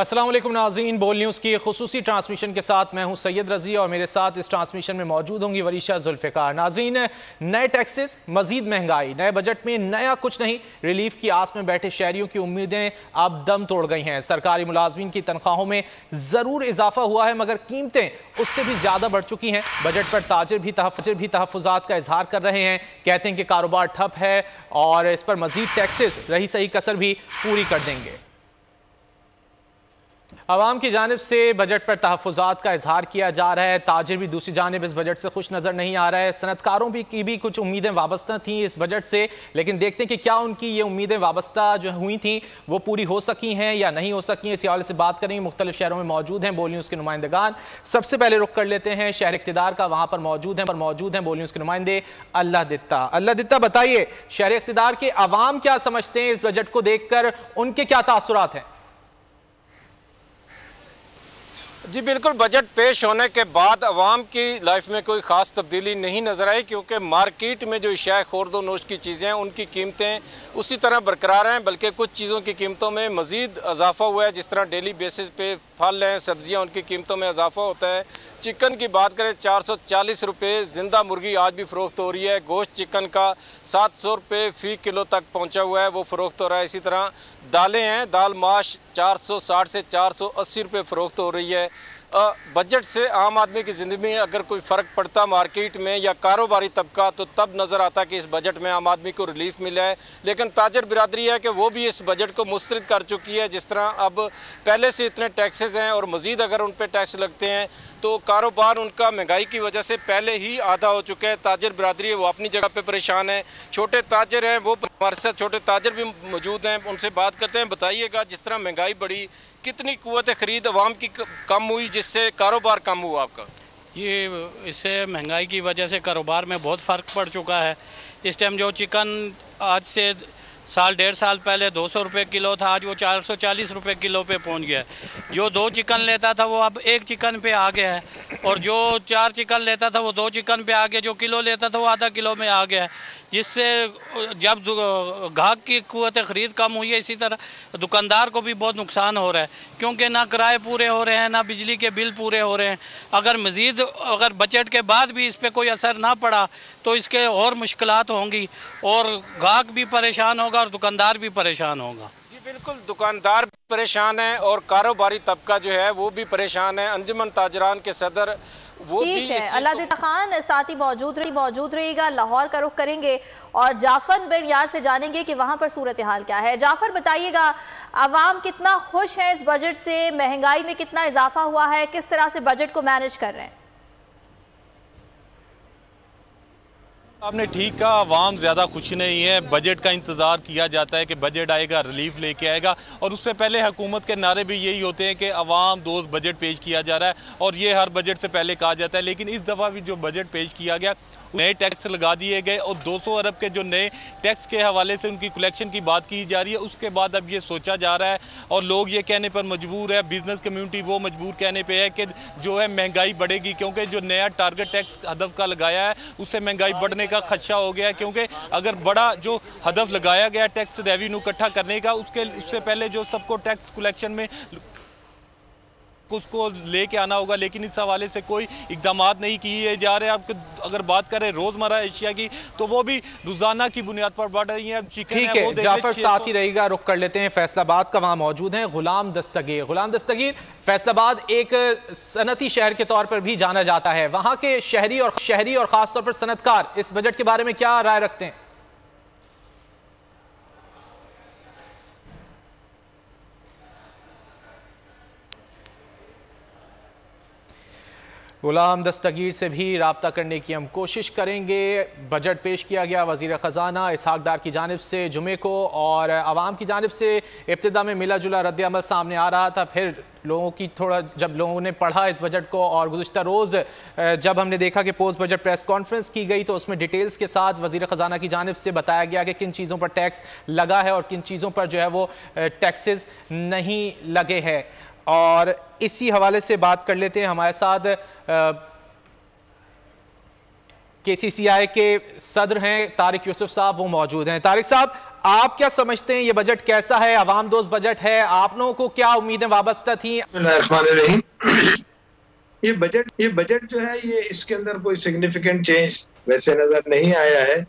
अस्सलाम वालेकुम नाज़रीन, बोल न्यूज़ की खुसूसी ट्रांसमिशन के साथ मैं हूं सैयद रज़ी और मेरे साथ इस ट्रांसमिशन में मौजूद होंगी वरीशा जुल्फ़िकार। नाज़रीन, नए टैक्सेस, मजीद महंगाई, नए बजट में नया कुछ नहीं, रिलीफ की आस में बैठे शहरियों की उम्मीदें अब दम तोड़ गई हैं। सरकारी मुलाजमीन की तनख्वाहों में ज़रूर इजाफा हुआ है मगर कीमतें उससे भी ज़्यादा बढ़ चुकी हैं। बजट पर ताजिर भी तहफ़्फ़ुज़ात का इजहार कर रहे हैं, कहते हैं कि कारोबार ठप है और इस पर मजीद टैक्सेस रही सही कसर भी पूरी कर देंगे। अवाम की जानिब से बजट पर तहफ़्फ़ुज़ात का इजहार किया जा रहा है, ताजिर भी दूसरी जानिब इस बजट से खुश नज़र नहीं आ रहा है। सनतकारों की भी कुछ उम्मीदें वाबस्ता थीं इस बजट से, लेकिन देखते हैं कि क्या उनकी ये उम्मीदें वाबस्ता जो हुई थी वो पूरी हो सकी हैं या नहीं हो सकी हैं। इस हवाले से बात करेंगे, मुख्तलिफ शहरों में मौजूद हैं बोल न्यूज़ के नुमाइंदगान। सबसे पहले रुख कर लेते हैं शहर इक़्तिदार का, वहाँ पर मौजूद हैं बोल न्यूज़ के नुमाइंदे अल्लाह दित्ता। बताइए, शहर इक़्तिदार के अवाम क्या समझते हैं इस बजट को देख कर, उनके क्या तासुरात हैं? जी बिल्कुल, बजट पेश होने के बाद अवाम की लाइफ में कोई ख़ास तब्दीली नहीं नज़र आई, क्योंकि मार्केट में जो अशिया खुर्द व नोश की चीज़ें हैं उनकी कीमतें उसी तरह बरकरार हैं, बल्कि कुछ चीज़ों की कीमतों में मज़ीद इजाफा हुआ है। जिस तरह डेली बेसिस पे फल हैं, सब्जियां, उनकी कीमतों में इजाफा होता है। चिकन की बात करें, 440 रुपये ज़िंदा मुर्गी आज भी फ़रोख्त हो रही है। गोश्त चिकन का 700 रुपये फ़ी किलो तक पहुँचा हुआ है, वो फ़रोख्त हो रहा है। इसी तरह दालें हैं, दाल माश 460 से 480 रुपये फ़रोख्त हो रही है। बजट से आम आदमी की ज़िंदगी में अगर कोई फ़र्क पड़ता मार्केट में या कारोबारी तबका, तो तब नज़र आता कि इस बजट में आम आदमी को रिलीफ मिला है। लेकिन ताजर बिरादरी है कि वो भी इस बजट को मुस्तरद कर चुकी है। जिस तरह अब पहले से इतने टैक्सेस हैं और मज़ीद अगर उन पर टैक्स लगते हैं तो कारोबार उनका महंगाई की वजह से पहले ही आधा हो चुका है। ताजर बिरादरी है वो अपनी जगह पे परेशान है। छोटे ताजर हैं, वो हमारे साथ छोटे ताजर भी मौजूद हैं, उनसे बात करते हैं। बताइएगा, जिस तरह महंगाई बढ़ी, कितनी कुव्वत ख़रीद अवाम की कम हुई जिससे कारोबार कम हुआ आपका? ये इससे महंगाई की वजह से कारोबार में बहुत फ़र्क पड़ चुका है। इस टाइम जो चिकन आज से साल डेढ़ साल पहले 200 रुपये किलो था, आज वो 440 रुपये किलो पे पहुंच गया है। जो 2 चिकन लेता था वो अब 1 चिकन पे आ गया है, और जो 4 चिकन लेता था वो 2 चिकन पे आ गया, जो किलो लेता था वो आधा किलो में आ गया है। जिससे जब ग्राहक की कुव्वत ख़रीद कम हुई है, इसी तरह दुकानदार को भी बहुत नुकसान हो रहा है, क्योंकि ना किराए पूरे हो रहे हैं, ना बिजली के बिल पूरे हो रहे हैं। अगर बजट के बाद भी इस पर कोई असर ना पड़ा तो इसके और मुश्किलात होंगी और ग्राहक भी परेशान होगा और दुकानदार भी परेशान होगा। जी बिल्कुल, दुकानदार परेशान है और कारोबारी तबका जो है वो भी परेशान है। अंजुमन ताजरान के सदर वो भी है। अल्लाह दित्ता खान साथ ही मौजूद रहिएगा। लाहौर का रुख करेंगे और जाफर बिन यार से जानेंगे कि वहाँ पर सूरत हाल क्या है। जाफर, बताइएगा, अवाम कितना खुश है इस बजट से, महंगाई में कितना इजाफा हुआ है, किस तरह से बजट को मैनेज कर रहे हैं? आपने ठीक कहा, आवाम ज़्यादा खुश नहीं है। बजट का इंतज़ार किया जाता है कि बजट आएगा, रिलीफ लेके आएगा, और उससे पहले हुकूमत के नारे भी यही होते हैं कि अवाम दोस्त बजट पेश किया जा रहा है, और ये हर बजट से पहले कहा जाता है। लेकिन इस दफ़ा भी जो बजट पेश किया गया, नए टैक्स लगा दिए गए और 200 अरब के जो नए टैक्स के हवाले से उनकी कलेक्शन की बात की जा रही है। उसके बाद अब ये सोचा जा रहा है और लोग ये कहने पर मजबूर है, बिजनेस कम्युनिटी वो मजबूर कहने पे है कि जो है महंगाई बढ़ेगी, क्योंकि जो नया टारगेट टैक्स हदफ का लगाया है उससे महंगाई बढ़ने का खदशा हो गया है। क्योंकि अगर बड़ा जो हदफ लगाया गया टैक्स रेवेन्यू इकट्ठा करने का, उससे पहले जो सबको टैक्स कलेक्शन में उसको लेके आना होगा, लेकिन इस हवाले से कोई इकदाम नहीं किए जा रहे। आप अगर बात करें रोजमर्रा एशिया की, तो वो भी रोजाना की बुनियाद पर बढ़ रही है। ठीक है जाफर, साथ ही रहेगा, रुख कर लेते हैं फैसलाबाद का। वहां मौजूद हैं गुलाम दस्तगीर। फैसलाबाद एक सनती शहर के तौर पर भी जाना जाता है, वहां के शहरी और खासतौर पर सनतकार इस बजट के बारे में क्या राय रखते हैं? गुलाम दस्तगीर से भी रब्ता करने की हम कोशिश करेंगे। बजट पेश किया गया वज़ीर ख़जाना इसहाक डार की जानिब से जुमे को, और आवाम की जानिब से इब्तिदा में मिला जुला रद्द अमल सामने आ रहा था। फिर जब लोगों ने पढ़ा इस बजट को, और गुज़िश्ता रोज़ जब हमने देखा कि पोस्ट बजट प्रेस कॉन्फ्रेंस की गई, तो उसमें डिटेल्स के साथ वज़ीर ख़जाना की जानिब से बताया गया कि किन चीज़ों पर टैक्स लगा है और किन चीज़ों पर जो है वो टैक्सेस नहीं लगे हैं। और इसी हवाले से बात कर लेते हैं, हमारे साथ KCCI के सदर हैं तारिक यूसुफ साहब, वो मौजूद हैं। तारिक साहब, आप क्या समझते हैं ये बजट कैसा है? आवाम दोस्त बजट है? आप लोगों को क्या उम्मीदें वाबस्ता थी? ये बजट जो है ये इसके अंदर कोई सिग्निफिकेंट चेंज वैसे नजर नहीं आया है।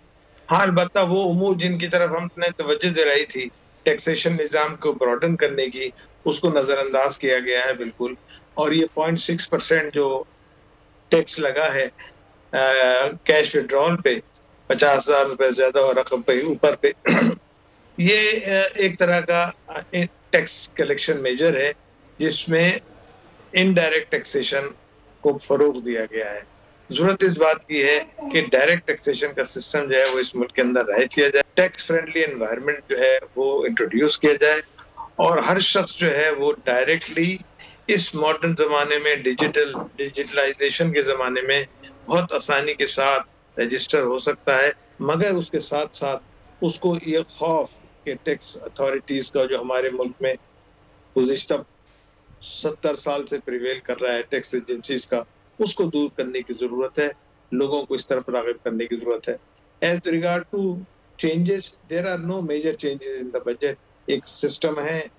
हाँ, अलबत्ता वो उम्मीद जिनकी तरफ हमने तवज्जो दिलाई थी टैक्सेशन निज़ाम को ब्रॉडन करने की, उसको नजरअंदाज किया गया है बिल्कुल। और ये 0.6% जो टैक्स लगा है कैश विड्रॉल पे 50,000 रुपए ज्यादा और रकम पे ऊपर पे ये एक तरह का टैक्स कलेक्शन मेजर है जिसमें इनडायरेक्ट टैक्सेशन को फरोग दिया गया है। जरूरत इस बात की है कि डायरेक्ट टैक्सेशन का सिस्टम जो है वो इस मुल्क के अंदर रह किया जाए, टैक्स फ्रेंडली एनवायरनमेंट जो है वो इंट्रोड्यूस किया जाए और हर शख्स जो है वो डायरेक्टली इस मॉडर्न जमाने में डिजिटलाइजेशन के जमाने में बहुत आसानी के साथ रजिस्टर हो सकता है, मगर उसके साथ साथ उसको ये खौफ कि टैक्स अथॉरिटीज का जो हमारे मुल्क में गुज़िश्ता 70 साल से प्रिवेल कर रहा है टैक्स एजेंसीज का, उसको दूर करने की जरूरत है। लोगों को इस तरफ राग़िब करने की जरूरत है। As regard to changes, there are no major changes in the budget. एक सिस्टम है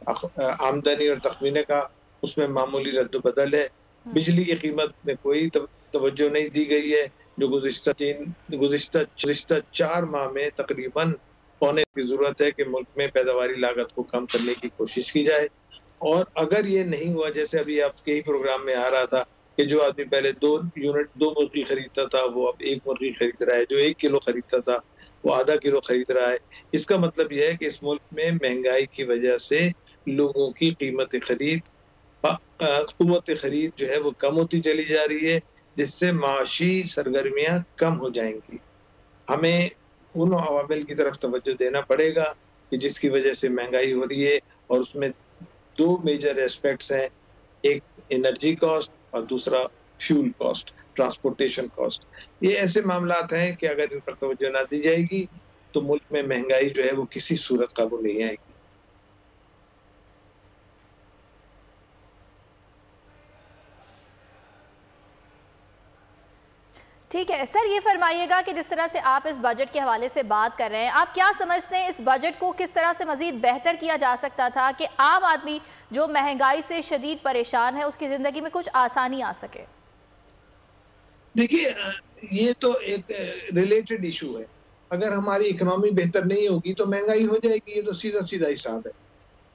आमदनी और तखमीने का, उसमें मामूली रद्द-बदल है। बिजली की कीमत में कोई तवज्जो नहीं दी गई है, जो गुज़िश्ता 4 माह में तकरीबन होने की जरूरत है कि मुल्क में पैदावारी लागत को कम करने की कोशिश की जाए। और अगर ये नहीं हुआ, जैसे अभी आपके ही प्रोग्राम में आ रहा था कि जो आदमी पहले 2 मुर्गी खरीदता था वो अब 1 मुर्गी खरीद रहा है, जो 1 किलो खरीदता था वो आधा किलो खरीद रहा है। इसका मतलब यह है कि इस मुल्क में महंगाई की वजह से लोगों की क़ुव्वत खरीद जो है वो कम होती चली जा रही है, जिससे माशी सरगर्मियां कम हो जाएंगी। हमें उन अवामिल की तरफ तवज्जो देना पड़ेगा कि जिसकी वजह से महंगाई हो रही है, और उसमें 2 मेजर एस्पेक्ट्स हैं, एक एनर्जी कॉस्ट और दूसरा फ्यूल कॉस्ट, ट्रांसपोर्टेशन कॉस्ट। ये ऐसे मामलात हैं कि अगर इन पर तवज्जो ना दी जाएगी तो मुल्क में महंगाई जो है वो किसी सूरत काबू नहीं आएगी। ठीक है सर, ये फरमाइएगा कि जिस तरह से आप इस बजट के हवाले से बात कर रहे हैं, आप क्या समझते हैं इस बजट को किस तरह से मजीद बेहतर किया जा सकता था कि आम आदमी जो महंगाई से शदीद परेशान है उसकी जिंदगी में कुछ आसानी आ सके? देखिए, ये तो एक रिलेटेड इशू है। अगर हमारी इकोनॉमी बेहतर नहीं होगी तो महंगाई हो जाएगी, ये तो सीधा सीधा हिसाब है।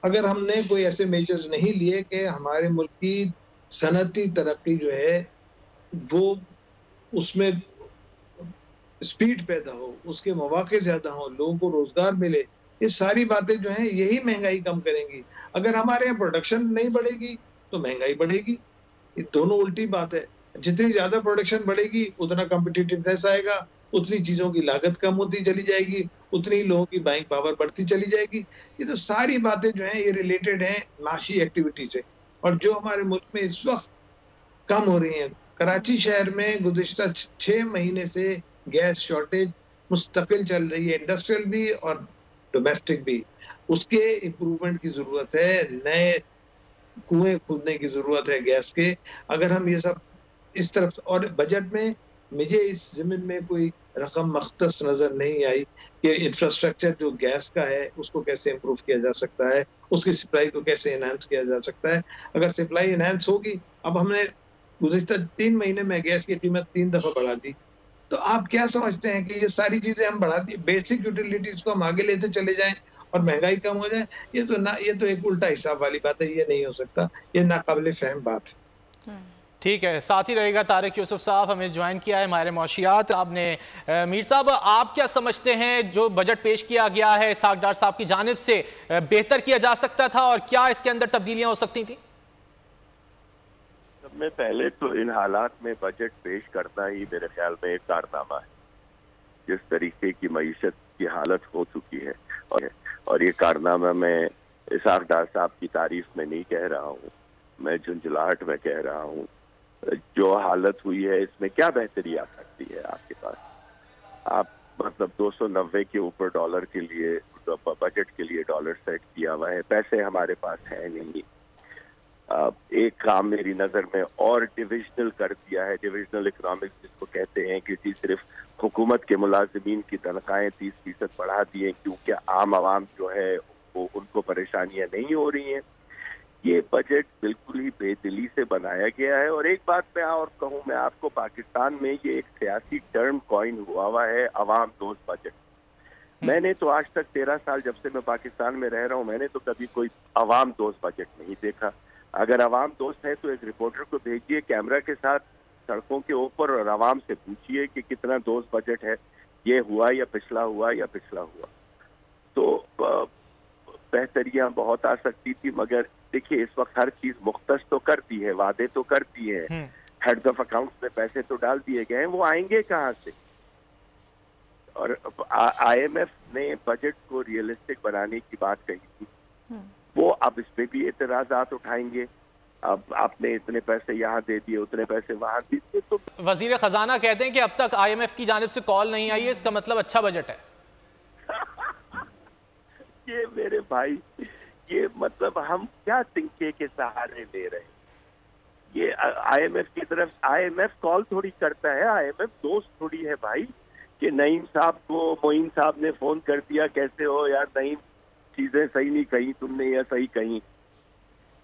अगर हमने कोई ऐसे मेजर्स नहीं लिए कि हमारे मुल्क की सनती तरक्की जो है वो उसमें स्पीड पैदा हो, उसके मौके ज्यादा हो, लोगों को रोजगार मिले, ये सारी बातें जो हैं यही महंगाई कम करेंगी। अगर हमारे यहाँ प्रोडक्शन नहीं बढ़ेगी तो महंगाई बढ़ेगी। ये दोनों उल्टी बात है। जितनी ज्यादा प्रोडक्शन बढ़ेगी उतना कॉम्पिटिटिवनेस आएगा, उतनी चीजों की लागत कम होती चली जाएगी, उतनी लोगों की बाइंग पावर बढ़ती चली जाएगी। ये तो सारी बातें जो हैं ये रिलेटेड हैं माशी एक्टिविटी से, और जो हमारे मुल्क में इस वक्त कम हो रही हैं। कराची शहर में गुज़िश्ता 6 महीने से गैस शॉर्टेज मुस्तकिल चल रही है, इंडस्ट्रियल भी और डोमेस्टिक भी। उसके इम्प्रूवमेंट की जरूरत है, नए कुएं खोदने की जरूरत है गैस के। अगर हम ये सब इस तरफ, और बजट में मुझे इस ज़मीन में कोई रकम मख्तस नजर नहीं आई कि इंफ्रास्ट्रक्चर जो गैस का है उसको कैसे इम्प्रूव किया जा सकता है, उसकी सप्लाई को कैसे इनहांस किया जा सकता है। अगर सप्लाई इनहांस होगी, अब हमने गुज़िश्ता 3 महीने में गैस की कीमत 3 दफा बढ़ा दी, तो आप क्या समझते हैं कि ये सारी चीजें हम बढ़ा दी, बेसिक यूटिलिटीज को हम आगे लेते चले जाएं और महंगाई कम हो जाए? ये तो एक उल्टा हिसाब वाली बात है, ये नहीं हो सकता, ये नाकाबिले फहम बात है। ठीक है, साथ ही रहेगा तारिक यूसुफ साहब, हमें ज्वाइन किया है माहिर मौशियात आपने। मीर साहब, आप क्या समझते हैं जो बजट पेश किया गया है इसहाक डार साहब की जानिब से बेहतर किया जा सकता था और क्या इसके अंदर तब्दीलियां हो सकती थी? में पहले तो इन हालात में बजट पेश करना ही मेरे ख्याल में एक कारनामा है। जिस तरीके की मईशत की हालत हो चुकी है, और ये कारनामा मैं इसहाक डार साहब की तारीफ में नहीं कह रहा हूँ, मैं झुंझलाहट में कह रहा हूँ। जो हालत हुई है इसमें क्या बेहतरी आ सकती है आपके पास? आप मतलब 290 के ऊपर डॉलर के लिए बजट के लिए डॉलर सेट किया हुआ है, पैसे हमारे पास है नहीं। एक काम मेरी नज़र में और डिविजनल कर दिया है, डिविजनल इकोनॉमिक्स जिसको कहते हैं, कि जी सिर्फ हुकूमत के मुलाजिमीन की तनख्वाहें 30% बढ़ा दी हैं क्योंकि आम आवाम जो है वो उनको परेशानियां नहीं हो रही हैं। ये बजट बिल्कुल ही बेदिली से बनाया गया है। और एक बात मैं और कहूँ मैं आपको, पाकिस्तान में ये एक सियासी टर्म कॉइन हुआ है, अवाम दोस्त बजट। मैंने तो आज तक 13 साल जब से मैं पाकिस्तान में रह रहा हूँ, मैंने तो कभी कोई अवाम दोस्त बजट नहीं देखा। अगर अवाम दोस्त है तो एक रिपोर्टर को भेजिए कैमरा के साथ सड़कों के ऊपर और अवाम से पूछिए कि कितना दोस्त बजट है, ये हुआ या पिछला हुआ या पिछला हुआ। तो बेहतरियां बहुत आ सकती थी, मगर देखिए इस वक्त हर चीज मुख्तस तो करती है, वादे तो करती है, हेड्स ऑफ अकाउंट्स में पैसे तो डाल दिए गए हैं, वो आएंगे कहाँ से? और IMF ने बजट को रियलिस्टिक बनाने की बात कही थी, वो अब इस पे भी एतराजात उठाएंगे। अब आपने इतने पैसे यहाँ दे दिए, उतने पैसे वहां दे दिए। तो वजीर खजाना कहते हैं कि अब तक IMF की जानिब से कॉल नहीं आई है, इसका मतलब अच्छा बजट है। ये मेरे भाई, ये मतलब हम क्या तिनके के सहारे ले रहे हैं? ये IMF की तरफ, IMF कॉल थोड़ी करता है, IMF दोस्त थोड़ी है भाई, कि नईम साहब को मोइन साहब ने फोन कर दिया, कैसे हो यार नईम, चीजें सही नहीं कही तुमने या सही कही।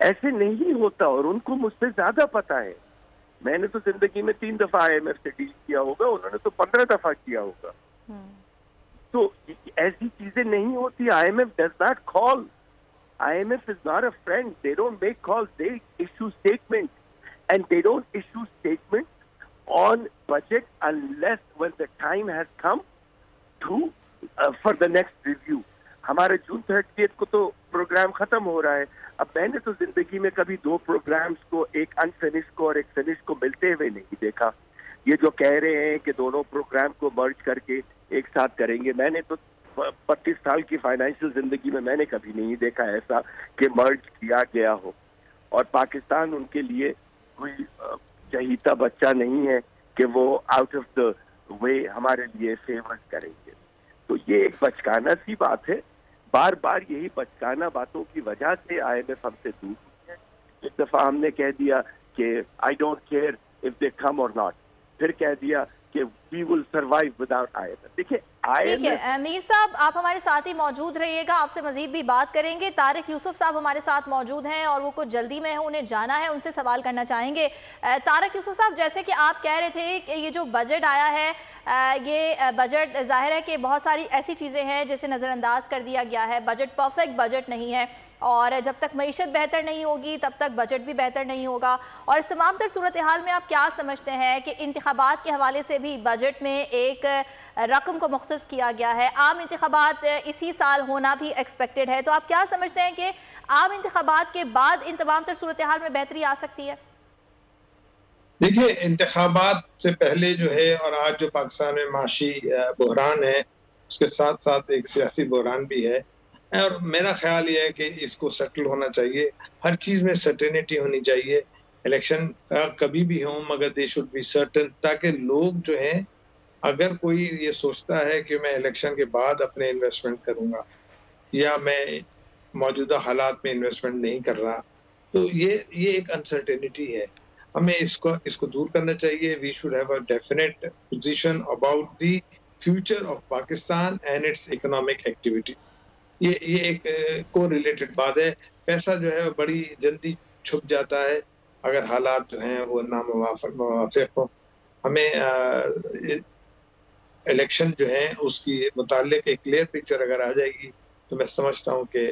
ऐसे नहीं होता, और उनको मुझसे ज्यादा पता है। मैंने तो जिंदगी में 3 दफा IMF से डील किया होगा, उन्होंने तो 15 दफा किया होगा। तो ऐसी चीजें नहीं होती। IMF does not call. IMF is not a friend. They don't make calls. They issue statements, and they don't issue statements on budget unless when the time has come to for the next review. हमारे जून 30 को तो programme खत्म हो रहा है। अब मैंने तो जिंदगी में कभी 2 प्रोग्राम्स को, एक अनफिनिश को और एक फिनिश को मिलते हुए नहीं देखा। ये जो कह रहे हैं कि दोनों प्रोग्राम को मर्ज करके एक साथ करेंगे, मैंने तो 25 साल की फाइनेंशियल जिंदगी में मैंने कभी नहीं देखा ऐसा कि मर्ज किया गया हो। और पाकिस्तान उनके लिए कोई चहीता बच्चा नहीं है कि वो आउट ऑफ द वे हमारे लिए फेवर्स करेंगे। तो ये एक बचकाना सी बात है। बार बार यही बचकाना बातों की वजह से IMF हमसे दूर हुई है। एक दफा हमने कह दिया कि I don't care if they come और नॉट, फिर कह दिया कि we will survive without IMF। देखिए ठीक है मीर साहब, आप हमारे साथ ही मौजूद रहिएगा, आपसे मजीद भी बात करेंगे। तारिक यूसुफ साहब हमारे साथ मौजूद हैं और वो कुछ जल्दी में है, उन्हें जाना है, उनसे सवाल करना चाहेंगे। तारिक यूसुफ साहब, जैसे कि आप कह रहे थे कि ये जो बजट आया है, ये बजट जाहिर है कि बहुत सारी ऐसी चीज़ें हैं जिसे नज़रअंदाज कर दिया गया है। बजट परफेक्ट बजट नहीं है, और जब तक मईशत बेहतर नहीं होगी तब तक बजट भी बेहतर नहीं होगा। और इस तमाम तर सूरत हाल में आप क्या समझते हैं कि इंतखाबात के हवाले से भी बजट में एक रकम को मुख्तस किया गया है, आम इंतखाबात इसी साल होना भी एक्सपेक्टेड है, तो आप क्या समझते हैं कि आम इंतखाबात के बाद इन तमाम तर सूरत हाल में बेहतरी आ सकती है? देखिए, इंतखाबात से पहले जो है और आज जो पाकिस्तान में माशी बहरान है, उसके साथ साथ एक सियासी बहरान भी है, और मेरा ख्याल ये है कि इसको सेटल होना चाहिए। हर चीज़ में सर्टेनिटी होनी चाहिए। इलेक्शन कभी भी हो, मगर दे शुड बी सर्टन, ताकि लोग जो हैं, अगर कोई ये सोचता है कि मैं इलेक्शन के बाद अपने इन्वेस्टमेंट करूंगा या मैं मौजूदा हालात में इन्वेस्टमेंट नहीं कर रहा, तो ये एक अनसर्टेनिटी है। हमें इसको दूर करना चाहिए। We should have a definite position about the future of Pakistan and its economic activity. ये एक को रिलेटेड बात है। पैसा जो है बड़ी जल्दी छुप जाता है अगर हालात जो हैं वो नामुवाफिक हो। हमें इलेक्शन जो है उसकी मुताल्लिक एक क्लियर पिक्चर अगर आ जाएगी तो मैं समझता हूँ कि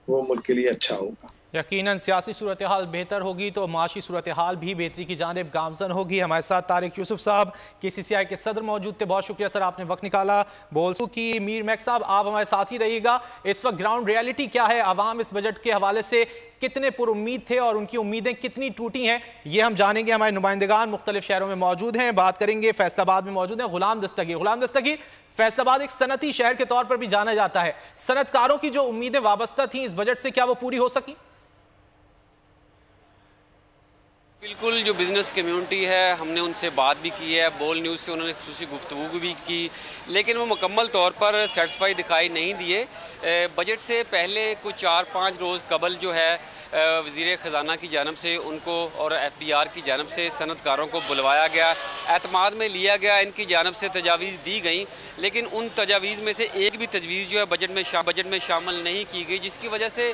वो मुल्क के लिए अच्छा होगा। यकीनन सियासी सूरत हाल बेहतर होगी तो माशी सूरत हाल भी बेहतरी की जानिब गामजन होगी। हमारे साथ तारिक यूसुफ साहब KCCI के सदर मौजूद थे, बहुत शुक्रिया सर, आपने वक्त निकाला। बोल की मीर मैक साहब, आप हमारे साथ ही रहिएगा। इस वक्त ग्राउंड रियलिटी क्या है, आवाम इस बजट के हवाले से कितने पुरुम्मीद थे और उनकी उम्मीदें कितनी टूटी हैं, ये हम जानेंगे। हमारे नुमाइंदगान मुख्तलिफ शहरों में मौजूद हैं, बात करेंगे। फैसलाबाद में मौजूद हैं गुलाम दस्तगीर। फैसलाबाद एक सनती शहर के तौर पर भी जाना जाता है। सनतकारों की जो उम्मीदें वाबस्ता थी इस बजट से, क्या वो पूरी हो सकी? बिल्कुल, जो बिज़नेस कम्युनिटी है हमने उनसे बात भी की है, बोल न्यूज़ से उन्होंने खुसूसी गुफ्तगू भी की, लेकिन वो मुकम्मल तौर पर सेटिस्फाई दिखाई नहीं दिए। बजट से पहले कुछ 4-5 रोज़ कबल जो है वज़ीर ख़ज़ाना की जानिब से उनको और FBR की जानिब से सनतकारों को बुलवाया गया, एतमाद में लिया गया, इनकी जानिब से तजावीज़ दी गई, लेकिन उन तजावीज़ में से एक भी तजवीज़ जो है बजट में शामिल नहीं की गई, जिसकी वजह से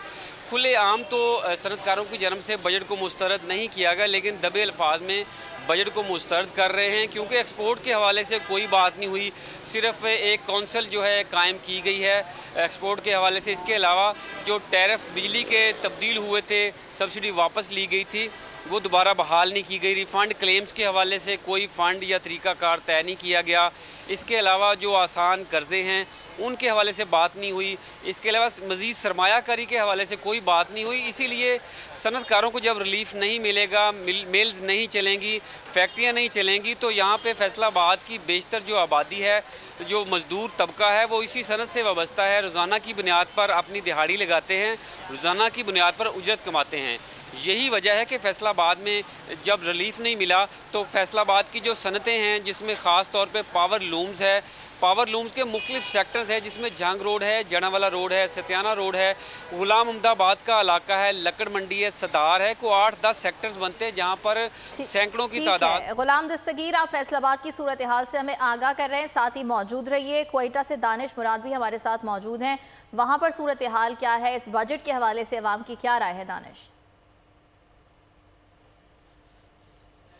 खुले आम तो सनतकारों की जानिब से बजट को मुस्तरद नहीं किया गया, लेकिन दबे अल्फाज में बजट को मुस्तरद कर रहे हैं, क्योंकि एक्सपोर्ट के हवाले से कोई बात नहीं हुई। सिर्फ एक कौंसल जो है कायम की गई है एक्सपोर्ट के हवाले से। इसके अलावा जो टैरिफ बिजली के तब्दील हुए थे, सब्सिडी वापस ली गई थी, वो दोबारा बहाल नहीं की गई। रिफ़ंड क्लेम्स के हवाले से कोई फ़ंड या तरीक़ाकार तय नहीं किया गया। इसके अलावा जो आसान कर्ज़े हैं उनके हवाले से बात नहीं हुई। इसके अलावा मज़ीद सरमायाकारी के हवाले से कोई बात नहीं हुई। इसीलिए सनतकारों को जब रिलीफ नहीं मिलेगा, मिल्स नहीं चलेंगी, फैक्ट्रियाँ नहीं चलेंगी, तो यहाँ पे फैसलाबाद की बेशतर जो आबादी है, जो मज़दूर तबका है, वो इसी सनत से वाबस्ता है। रोज़ाना की बुनियाद पर अपनी दिहाड़ी लगाते हैं, रोज़ाना की बुनियाद पर उजरत कमाते हैं। यही वजह है कि फैसलाबाद में जब रिलीफ नहीं मिला तो फैसलाबाद की जो सनतें हैं, जिसमें ख़ास तौर पे पावर लूम्स है, पावर लूम्स के मुख्तलिफ सेक्टर्स हैं, जिसमें जंग रोड है, जनावाला रोड है, सत्याना रोड है, गुलाम अहमदाबाद का इलाका है, लकड़ मंडी है, सदार है, को 8-10 सेक्टर्स बनते हैं जहां पर सैकड़ों की तादाद। गुलाम दस्तगीर, आप फैसलाबाद की सूरत हाल से हमें आगाह कर रहे हैं, साथ ही मौजूद रहिए। क्वेटा से दानिश मुराद भी हमारे साथ मौजूद हैं, वहाँ पर सूरत हाल क्या है, इस बजट के हवाले से अवाम की क्या राय है? दानिश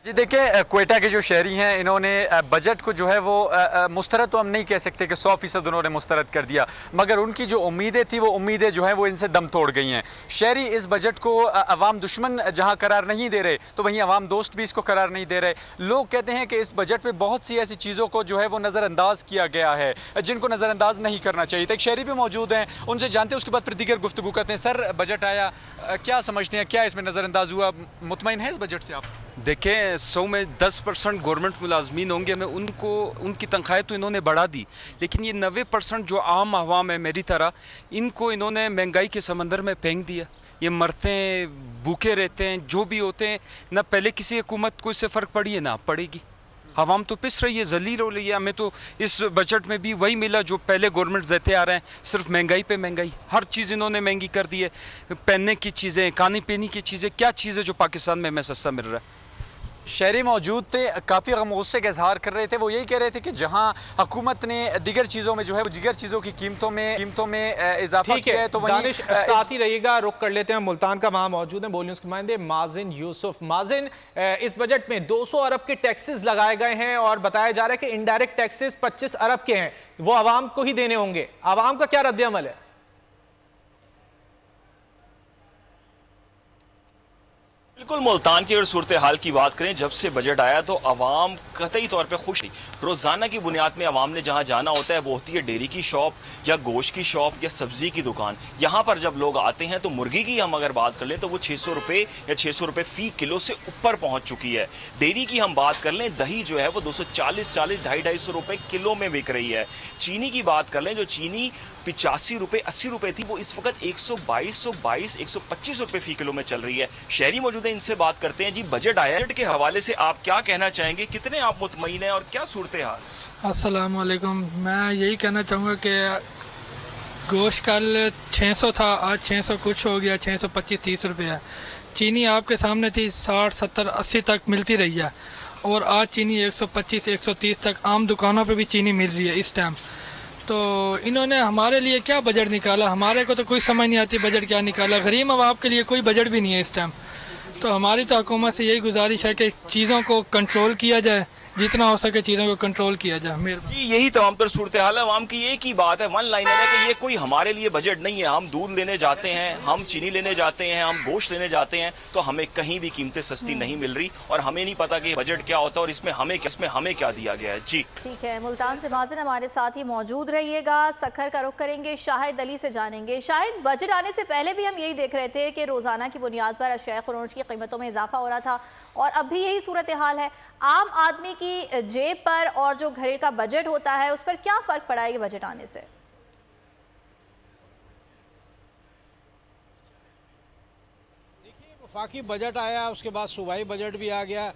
जी देखिए, क्वेटा के जो शहरी हैं इन्होंने बजट को जो है वो मुस्तरद तो हम नहीं कह सकते कि 100% उन्होंने मुस्तरद कर दिया, मगर उनकी जो उम्मीदें थी वो उम्मीदें जो हैं वो इनसे दम तोड़ गई हैं। शहरी इस बजट को अवाम दुश्मन जहां करार नहीं दे रहे, तो वहीं अवाम दोस्त भी इसको करार नहीं दे रहे। लोग कहते हैं कि इस बजट में बहुत सी ऐसी चीज़ों को जो है वो नज़रअंदाज किया गया है जिनको नज़रअंदाज नहीं करना चाहिए। तो एक शहरी भी मौजूद हैं, उनसे जानते हैं, उसके बाद फिर दीगर गुफ्तगू करते हैं। सर, बजट आया, क्या समझते हैं, क्या इसमें नज़रअंदाज हुआ, मुतमईन है इस बजट से आप? देखें, 100 में 10% गवर्नमेंट मुलाजमीन होंगे, मैं उनको उनकी तनख्वाहें तो इन्होंने बढ़ा दी, लेकिन ये 90% जो आम आवाम है मेरी तरह, इनको इन्होंने महंगाई के समंदर में फेंक दिया। ये मरते हैं, भूखे रहते हैं, जो भी होते हैं ना। पहले किसी हुकूमत को इससे फ़र्क पड़ी है ना पड़ेगी। आवाम तो पिस रही है, जलील हो रही है। हमें तो इस बजट में भी वही मिला जो पहले गवर्नमेंट देते आ रहे हैं, सिर्फ महंगाई पे महंगाई। हर चीज़ इन्होंने महंगी कर दी है, पहनने की चीज़ें, खाने पीने की चीज़ें, क्या चीज़ है जो पाकिस्तान में हमें सस्ता मिल रहा है। शहरी मौजूद थे, काफ़ी गम-गुस्से का इजहार कर रहे थे। वो यही कह रहे थे कि जहां हुकूमत ने दीगर चीज़ों में जो है वो दीगर चीज़ों की कीमतों में इजाफा किया है, तो वहीं साथ ही रहिएगा। रुक कर लेते हैं मुल्तान का, वहाँ मौजूद हैं बोल न्यूज़ के नुमाइंदे माजिन यूसुफ। माजिन, इस बजट में 200 अरब के टैक्सेस लगाए गए हैं और बताया जा रहा है कि इनडायरेक्ट टैक्सेस 25 अरब के हैं, वो आवाम को ही देने होंगे। आवाम का क्या रद्द-ए-अमल है? बिल्कुल, मुल्तान की अगर सूरत हाल की बात करें, जब से बजट आया तो आवाम कतई तौर पे खुश थी। रोज़ाना की बुनियाद में आवाम ने जहाँ जाना होता है वो होती है डेयरी की शॉप या गोश्त की शॉप या सब्जी की दुकान। यहाँ पर जब लोग आते हैं तो मुर्गी की हम अगर बात कर लें तो वो 600 रुपये या 600 रुपये फ़ी किलो से ऊपर पहुँच चुकी है। डेयरी की हम बात कर लें, दही जो है वो 240, 250 रुपये किलो में बिक रही है। चीनी की बात कर लें, जो चीनी 85 रुपये 80 रुपये थी, वो इस वक्त 122, 125 रुपये फ़ी किलो में चल रही है। शहरी मौजूद है, इनसे बात करते हैं। जी, बजट आया, बजट के हवाले से आप क्या कहना चाहेंगे, कितने आप मुतमईन हैं और क्या सूरत हाल? अस्सलाम वालेकुम। मैं यही कहना चाहूँगा कि गोश्त कल 600 था, आज 600 कुछ हो गया, 625-30 रुपये है। चीनी आपके सामने थी 60, 70, 80 तक मिलती रही है, और आज चीनी 125, 130 तक आम दुकानों पे भी चीनी मिल रही है इस टाइम। तो इन्होंने हमारे लिए क्या बजट निकाला, हमारे को तो कोई समझ नहीं आती बजट क्या निकाला। गरीब आवाम के लिए कोई बजट भी नहीं है इस टाइम। तो हमारी तो हुकूमत से यही गुजारिश है कि चीज़ों को कंट्रोल किया जाए, जितना हो सके चीज़ों को कंट्रोल किया जाए। जी, यही तमाम तर सूरत हाल है। आवाम की एक ही बात है, वन लाइनर है कि ये कोई हमारे लिए बजट नहीं है। हम दूध लेने जाते हैं, हम चीनी लेने जाते हैं, हम गोश्त लेने जाते हैं, तो हमें कहीं भी कीमतें सस्ती नहीं मिल रही और हमें नहीं पता कि बजट क्या होता है और इसमें हमें क्या दिया गया है। जी ठीक है, मुल्तान से माजिन हमारे साथ ही मौजूद रहिएगा। सखर का रुख करेंगे, शाहिद अली से जानेंगे। शाहिद, बजट आने से पहले भी हम यही देख रहे थे कि रोजाना की बुनियाद पर अशिया खुराज की कीमतों में इजाफा हो रहा था और अब भी यही सूरत हाल है। आम आदमी की जेब पर और जो घर का बजट होता है उस पर क्या फर्क पड़ा है ये बजट आने से? वफाकी बजट आया, उसके बाद सूबाई बजट भी आ गया।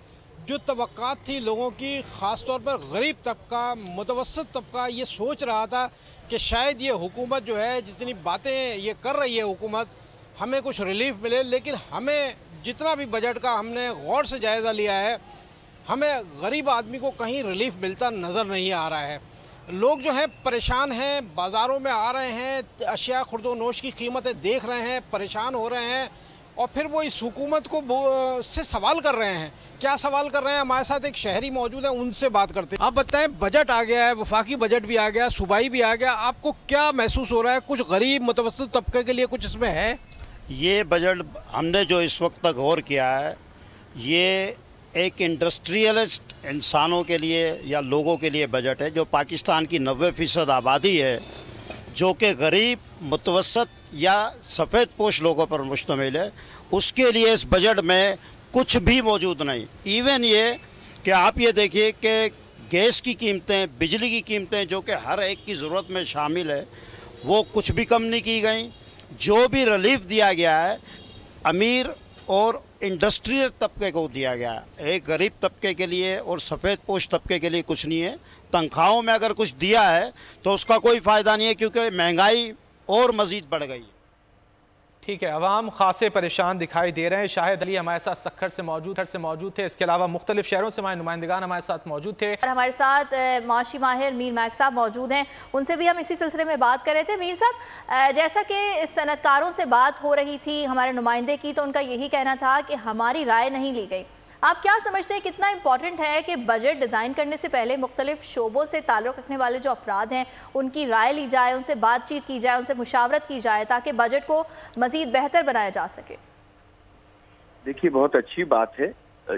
जो तवक्कात थी लोगों की, ख़ास तौर पर गरीब तबका, मुतवस्सित तबका, ये सोच रहा था कि शायद ये हुकूमत जो है, जितनी बातें ये कर रही है हुकूमत, हमें कुछ रिलीफ मिले। लेकिन हमें जितना भी बजट का हमने गौर से जायज़ा लिया है, हमें गरीब आदमी को कहीं रिलीफ मिलता नज़र नहीं आ रहा है। लोग जो हैं परेशान हैं, बाज़ारों में आ रहे हैं, अशिया खुर्दो नोश की कीमतें देख रहे हैं, परेशान हो रहे हैं, और फिर वो इस हुकूमत को से सवाल कर रहे हैं। क्या सवाल कर रहे हैं? हमारे साथ एक शहरी मौजूद है, उनसे बात करते हैं। आप बताएं, बजट आ गया है, वफाकी बजट भी आ गया, सूबाई भी आ गया, आपको क्या महसूस हो रहा है? कुछ गरीब मुतवस्सित तबके के लिए कुछ इसमें है? ये बजट हमने जो इस वक्त तक गौर किया है, ये एक इंडस्ट्रियलिस्ट इंसानों के लिए या लोगों के लिए बजट है। जो पाकिस्तान की 90% आबादी है, जो कि गरीब, मुतवस्सित या सफ़ेद पोश लोगों पर मुश्तमिल है, उसके लिए इस बजट में कुछ भी मौजूद नहीं। इवन ये कि आप ये देखिए कि गैस की कीमतें, बिजली की कीमतें, जो कि हर एक की ज़रूरत में शामिल है, वो कुछ भी कम नहीं की गई। जो भी रिलीफ दिया गया है, अमीर और इंडस्ट्रियल तबके को दिया गया है। एक गरीब तबके के लिए और सफ़ेद पोश तबके के लिए कुछ नहीं है। तनख्वाहों में अगर कुछ दिया है तो उसका कोई फ़ायदा नहीं है, क्योंकि महंगाई और मज़ीद बढ़ गई है। ठीक है, अवाम खासे परेशान दिखाई दे रहे हैं। शाहिद अली हमारे साथ सक्खर से मौजूद थे। इसके अलावा मुख्तलिफ शहरों से हमारे नुमाइंदगान हमारे साथ मौजूद थे। और हमारे साथ माशी माहिर मीर मैक साहब मौजूद हैं, उनसे भी हम इसी सिलसिले में बात कर रहे थे। मीर साहब, जैसा कि सनतकारों से बात हो रही थी हमारे नुमाइंदे की, तो उनका यही कहना था कि हमारी राय नहीं ली गई। आप क्या समझते हैं, कितना इम्पॉर्टेंट है कि बजट डिज़ाइन करने से पहले मुख्तलिफ शोबों से ताल्लुक़ रखने वाले जो अफराद हैं, उनकी राय ली जाए, उनसे बातचीत की जाए, उनसे मुशावरत की जाए, ताकि बजट को मज़ीद बेहतर बनाया जा सके? देखिए, बहुत अच्छी बात है।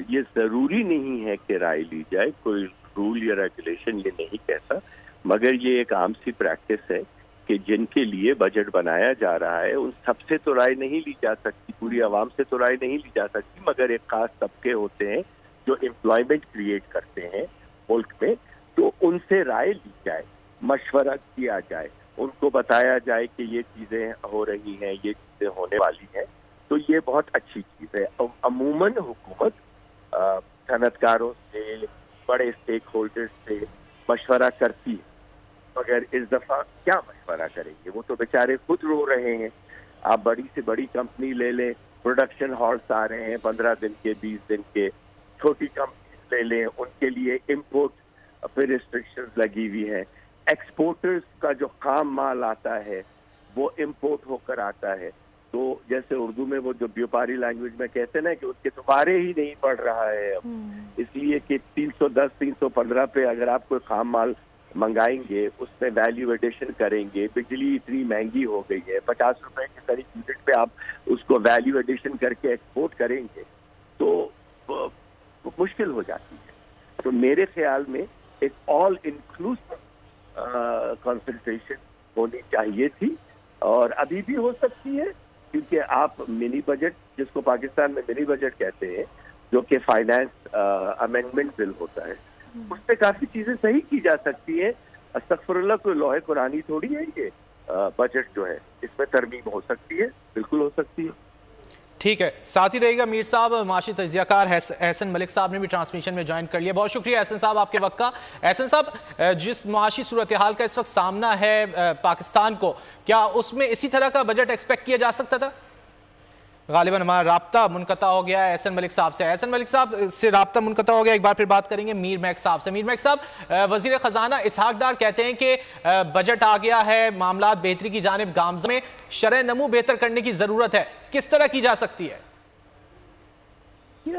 ये ज़रूरी नहीं है कि राय ली जाए, कोई रूल या रेगुलेशन ये नहीं कहता, मगर ये एक आम सी प्रैक्टिस है कि जिनके लिए बजट बनाया जा रहा है उन सबसे तो राय नहीं ली जा सकती, पूरी आवाम से तो राय नहीं ली जा सकती, मगर एक खास तबके होते हैं जो एम्प्लॉयमेंट क्रिएट करते हैं मुल्क में, तो उनसे राय ली जाए, मशवरा किया जाए, उनको बताया जाए कि ये चीज़ें हो रही हैं, ये चीज़ें होने वाली हैं। तो ये बहुत अच्छी चीज़ है। अमूमन हुकूमत सनतकारों से, बड़े स्टेक होल्डर्स से मशवरा करती है, मगर इस दफा क्या मशवरा करेंगे? वो तो बेचारे खुद रो रहे हैं। आप बड़ी से बड़ी कंपनी ले लें, प्रोडक्शन हॉल्स आ रहे हैं 15 दिन के, 20 दिन के। छोटी कंपनी ले लें, उनके लिए इंपोर्ट पे रिस्ट्रिक्शंस लगी हुई है। एक्सपोर्टर्स का जो खाम माल आता है वो इंपोर्ट होकर आता है। तो जैसे उर्दू में वो जो व्यापारी लैंग्वेज में कहते हैं ना कि उसके तो बारे ही नहीं पड़ रहा है अब, इसलिए कि 310, 315 पे अगर आप कोई खाम माल मंगाएंगे, उसमें वैल्यू एडिशन करेंगे। बिजली इतनी महंगी हो गई है, 50 रुपए के करीब यूनिट पे आप उसको वैल्यू एडिशन करके एक्सपोर्ट करेंगे तो मुश्किल हो जाती है। तो मेरे ख्याल में एक ऑल इंक्लूसिव कंसल्टेशन होनी चाहिए थी, और अभी भी हो सकती है, क्योंकि आप मिनी बजट, जिसको पाकिस्तान में मिनी बजट कहते हैं, जो कि फाइनेंस अमेंडमेंट बिल होता है, उससे काफी चीजें सही की जा सकती है। अस्तगफुरुल्लाह, कोई लोहे कुरानी थोड़ी है ये बजट जो है, इसमें तरमीम हो सकती है, बिल्कुल हो सकती है। ठीक है, साथ ही रहेगा मीर साहब। माशी तज्जियाकार एहसन मलिक साहब ने भी ट्रांसमिशन में ज्वाइन कर लिया। बहुत शुक्रिया एहसन साहब आपके वक्त का। एहसन साहब, जिस माशी सूरत हाल का इस वक्त सामना है पाकिस्तान को, क्या उसमें इसी तरह का बजट एक्सपेक्ट किया जा सकता था? गालिबन हमारा राब्ता मुनक़ता हो गया है एहसन मलिक साहब से। एहसन मलिक साहब से राब्ता मुनक़ता हो गया, एक बार फिर बात करेंगे मीर मैक साहब से। मीर मैक साहब, वज़ीर ख़ज़ाना इसहाक डार कहते हैं कि बजट आ गया है, मामलात बेहतरी की जानिब गामज़न में, शरह नमू बेहतर करने की ज़रूरत है, किस तरह की जा सकती है?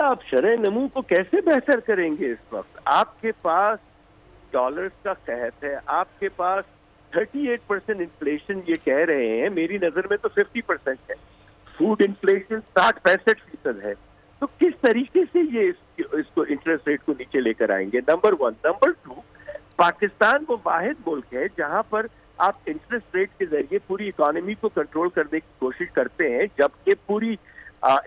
आप शरह नमू को कैसे बेहतर करेंगे? इस वक्त आपके पास डॉलर्स का कहत है, आपके पास 38% इन्फ्लेशन ये कह रहे हैं, मेरी नज़र में तो 50% है। फूड इन्फ्लेशन 60-65% है। तो किस तरीके से ये इसको इंटरेस्ट रेट को नीचे लेकर आएंगे? नंबर 1। नंबर 2, पाकिस्तान वो वाहिद मुल्क है जहां पर आप इंटरेस्ट रेट के जरिए पूरी इकोनॉमी को कंट्रोल करने की कोशिश करते हैं, जबकि पूरी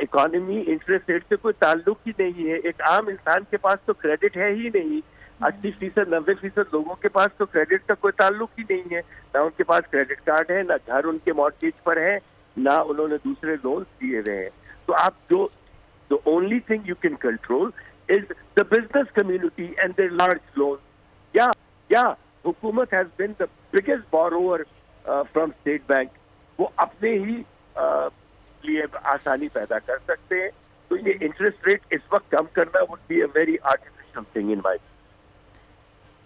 इकोनॉमी इंटरेस्ट रेट से कोई ताल्लुक ही नहीं है। एक आम इंसान के पास तो क्रेडिट है ही नहीं। 80%, 90% लोगों के पास तो क्रेडिट का कोई ताल्लुक ही नहीं है। ना उनके पास क्रेडिट कार्ड है, ना घर उनके मॉर्गेज पर है, ना उन्होंने दूसरे लोन दिए हुए हैं। तो आप जो The only thing you can control is the business community and their large loans. Yeah, हुकूमत has been the biggest borrower from State Bank. वो अपने ही लिए आसानी पैदा कर सकते हैं, तो ये इंटरेस्ट रेट इस वक्त कम करना would be a very artificial thing in my view.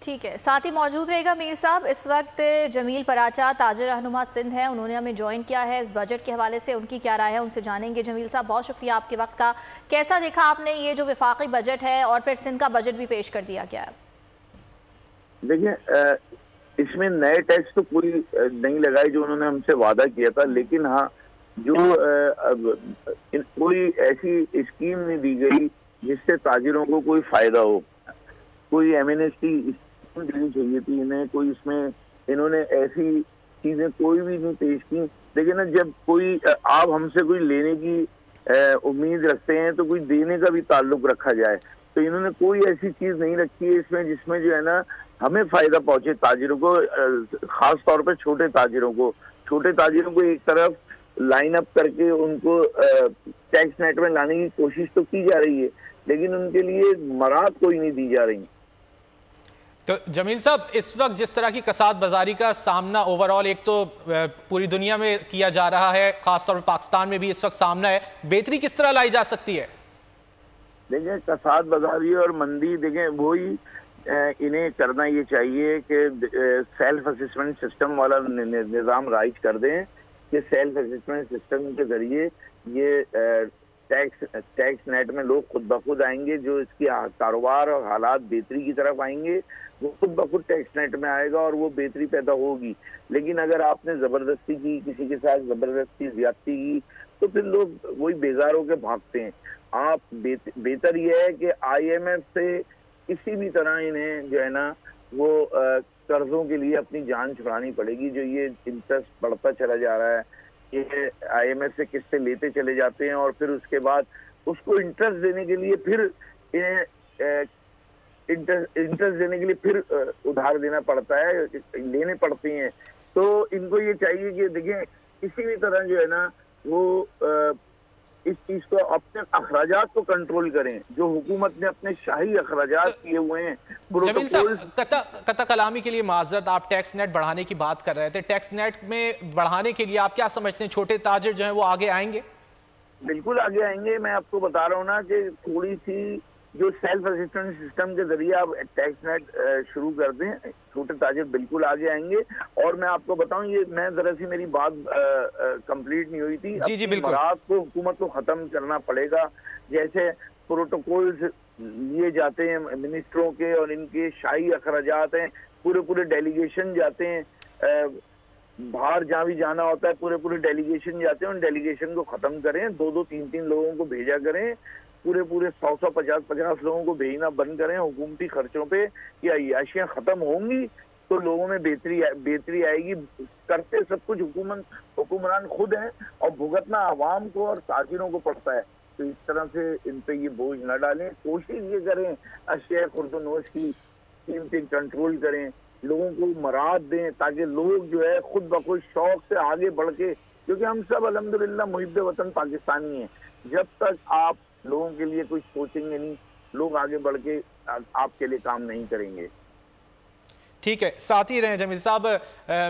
ठीक है, साथ ही मौजूद रहेगा मीर साहब। इस वक्त जमील पराचा ताजिर रहनुमा सिंध है, उन्होंने हमें ज्वाइन किया है। इस बजट के हवाले से उनकी क्या राय है, उनसे जानेंगे। जमील साहब, बहुत शुक्रिया आपके वक्त का। कैसा देखा आपने ये जो वफाकी बजट है और फिर सिंध का बजट भी पेश कर दिया गया है? देखिए, इसमें नए टैक्स तो कोई नहीं लगाई जो उन्होंने हमसे वादा किया था, लेकिन हाँ, जो कोई ऐसी स्कीम नहीं दी गई जिससे ताजिरों को कोई फायदा हो। कोई एमनेस्टी देनी चाहिए थी इन्हें, कोई इसमें इन्होंने ऐसी चीजें कोई भी नहीं पेश की। लेकिन ना, जब कोई आप हमसे कोई लेने की उम्मीद रखते हैं तो कोई देने का भी ताल्लुक रखा जाए, तो इन्होंने कोई ऐसी चीज नहीं रखी है इसमें जिसमें जो है ना हमें फायदा पहुंचे ताजिरों को, खास तौर पे छोटे ताजिरों को। छोटे ताजिरों को एक तरफ लाइन अप करके उनको टैक्स नेट में लाने की कोशिश तो की जा रही है, लेकिन उनके लिए मराहत कोई नहीं दी जा रही। तो जमील साहब, इस वक्त जिस तरह की कसाद बाजारी का सामना ओवरऑल एक तो पूरी दुनिया में किया जा रहा है, खासतौर पर पाकिस्तान में भी इस वक्त सामना है, बेहतरी किस तरह लाई जा सकती है? देखें, कसाद बाजारी और मंदी, देखें वही इन्हें करना ये चाहिए कि सेल्फ असेसमेंट सिस्टम वाला निज़ाम राइज कर दें कि सेल्फ असेसमेंट सिस्टम के जरिए ये टैक्स नेट में लोग खुद ब खुद आएंगे। जो इसकी कारोबार और हालात बेहतरी की तरफ आएंगे वो खुद ब खुद टैक्स नेट में आएगा और वो बेहतरी पैदा होगी। लेकिन अगर आपने ज़बरदस्ती की, किसी के साथ ज़बरदस्ती ज्यादती की, तो फिर लोग वही बेजार होकर भागते हैं। आप बेहतर यह है कि IMF से किसी भी तरह इन्हें जो है ना वो कर्जों के लिए अपनी जान छुड़ानी पड़ेगी। जो ये इंटरेस्ट बढ़ता चला जा रहा है, ये IMF से किस्तें लेते चले जाते हैं और फिर उसके बाद उसको इंटरेस्ट देने के लिए फिर इन्हें इंटरेस्ट देने के लिए फिर उधार देना पड़ता है, लेने पड़ते हैं। तो इनको ये चाहिए कि देखें, किसी भी तरह जो है ना वो इस चीज को अपने अखराजात को कंट्रोल करें, जो हुकूमत ने अपने शाही अखराजात किए हुए हैं। जमील साहब, कता कलामी के लिए माजरत, आप टैक्स नेट बढ़ाने की बात कर रहे थे। टैक्स नेट में बढ़ाने के लिए आप क्या समझते हैं, छोटे ताजिर जो हैं वो आगे आएंगे? बिल्कुल आगे आएंगे। मैं आपको बता रहा हूँ ना कि थोड़ी सी जो सेल्फ असिस्टेंट सिस्टम के जरिए आप टैक्स नेट शुरू कर दें, छोटे ताजिर बिल्कुल आगे आएंगे। और मैं आपको बताऊं, ये मैं दरअसल मेरी बात कंप्लीट नहीं हुई थी। जी बिल्कुल। मराद को हुकूमत को खत्म करना पड़ेगा। जैसे प्रोटोकॉल्स लिए जाते हैं मिनिस्टरों के और इनके शाही अखराजात हैं, पूरे डेलीगेशन जाते हैं, बाहर जहाँ भी जाना होता है पूरे डेलीगेशन जाते हैं। उन डेलीगेशन को खत्म करें, 2-2, 3-3 लोगों को भेजा करें, पूरे 100-100, 50-50 लोगों को भेजना बंद करें हुकूमती खर्चों पे। ये अय्याशियां खत्म होंगी तो लोगों में बेहतरी आएगी। करते सब कुछ हुक्मरान खुद हैं और भुगतना आवाम को और ताजिरों को पड़ता है। तो इस तरह से इन पे ये बोझ न डालें। कोशिश ये करें अशिया खुर्दोनोश की कीमतें कंट्रोल करें, लोगों को मराद दें ताकि लोग जो है खुद ब खुद शौक से आगे बढ़ के, क्योंकि हम सब अल्हम्दुलिल्लाह मुहिब्ब वतन पाकिस्तानी हैं। जब तक आप लोगों के लिए कुछ सोचेंगे नहीं, लोग आगे बढ़ के आपके लिए काम नहीं करेंगे। ठीक है, साथ ही रहे जमील साहब।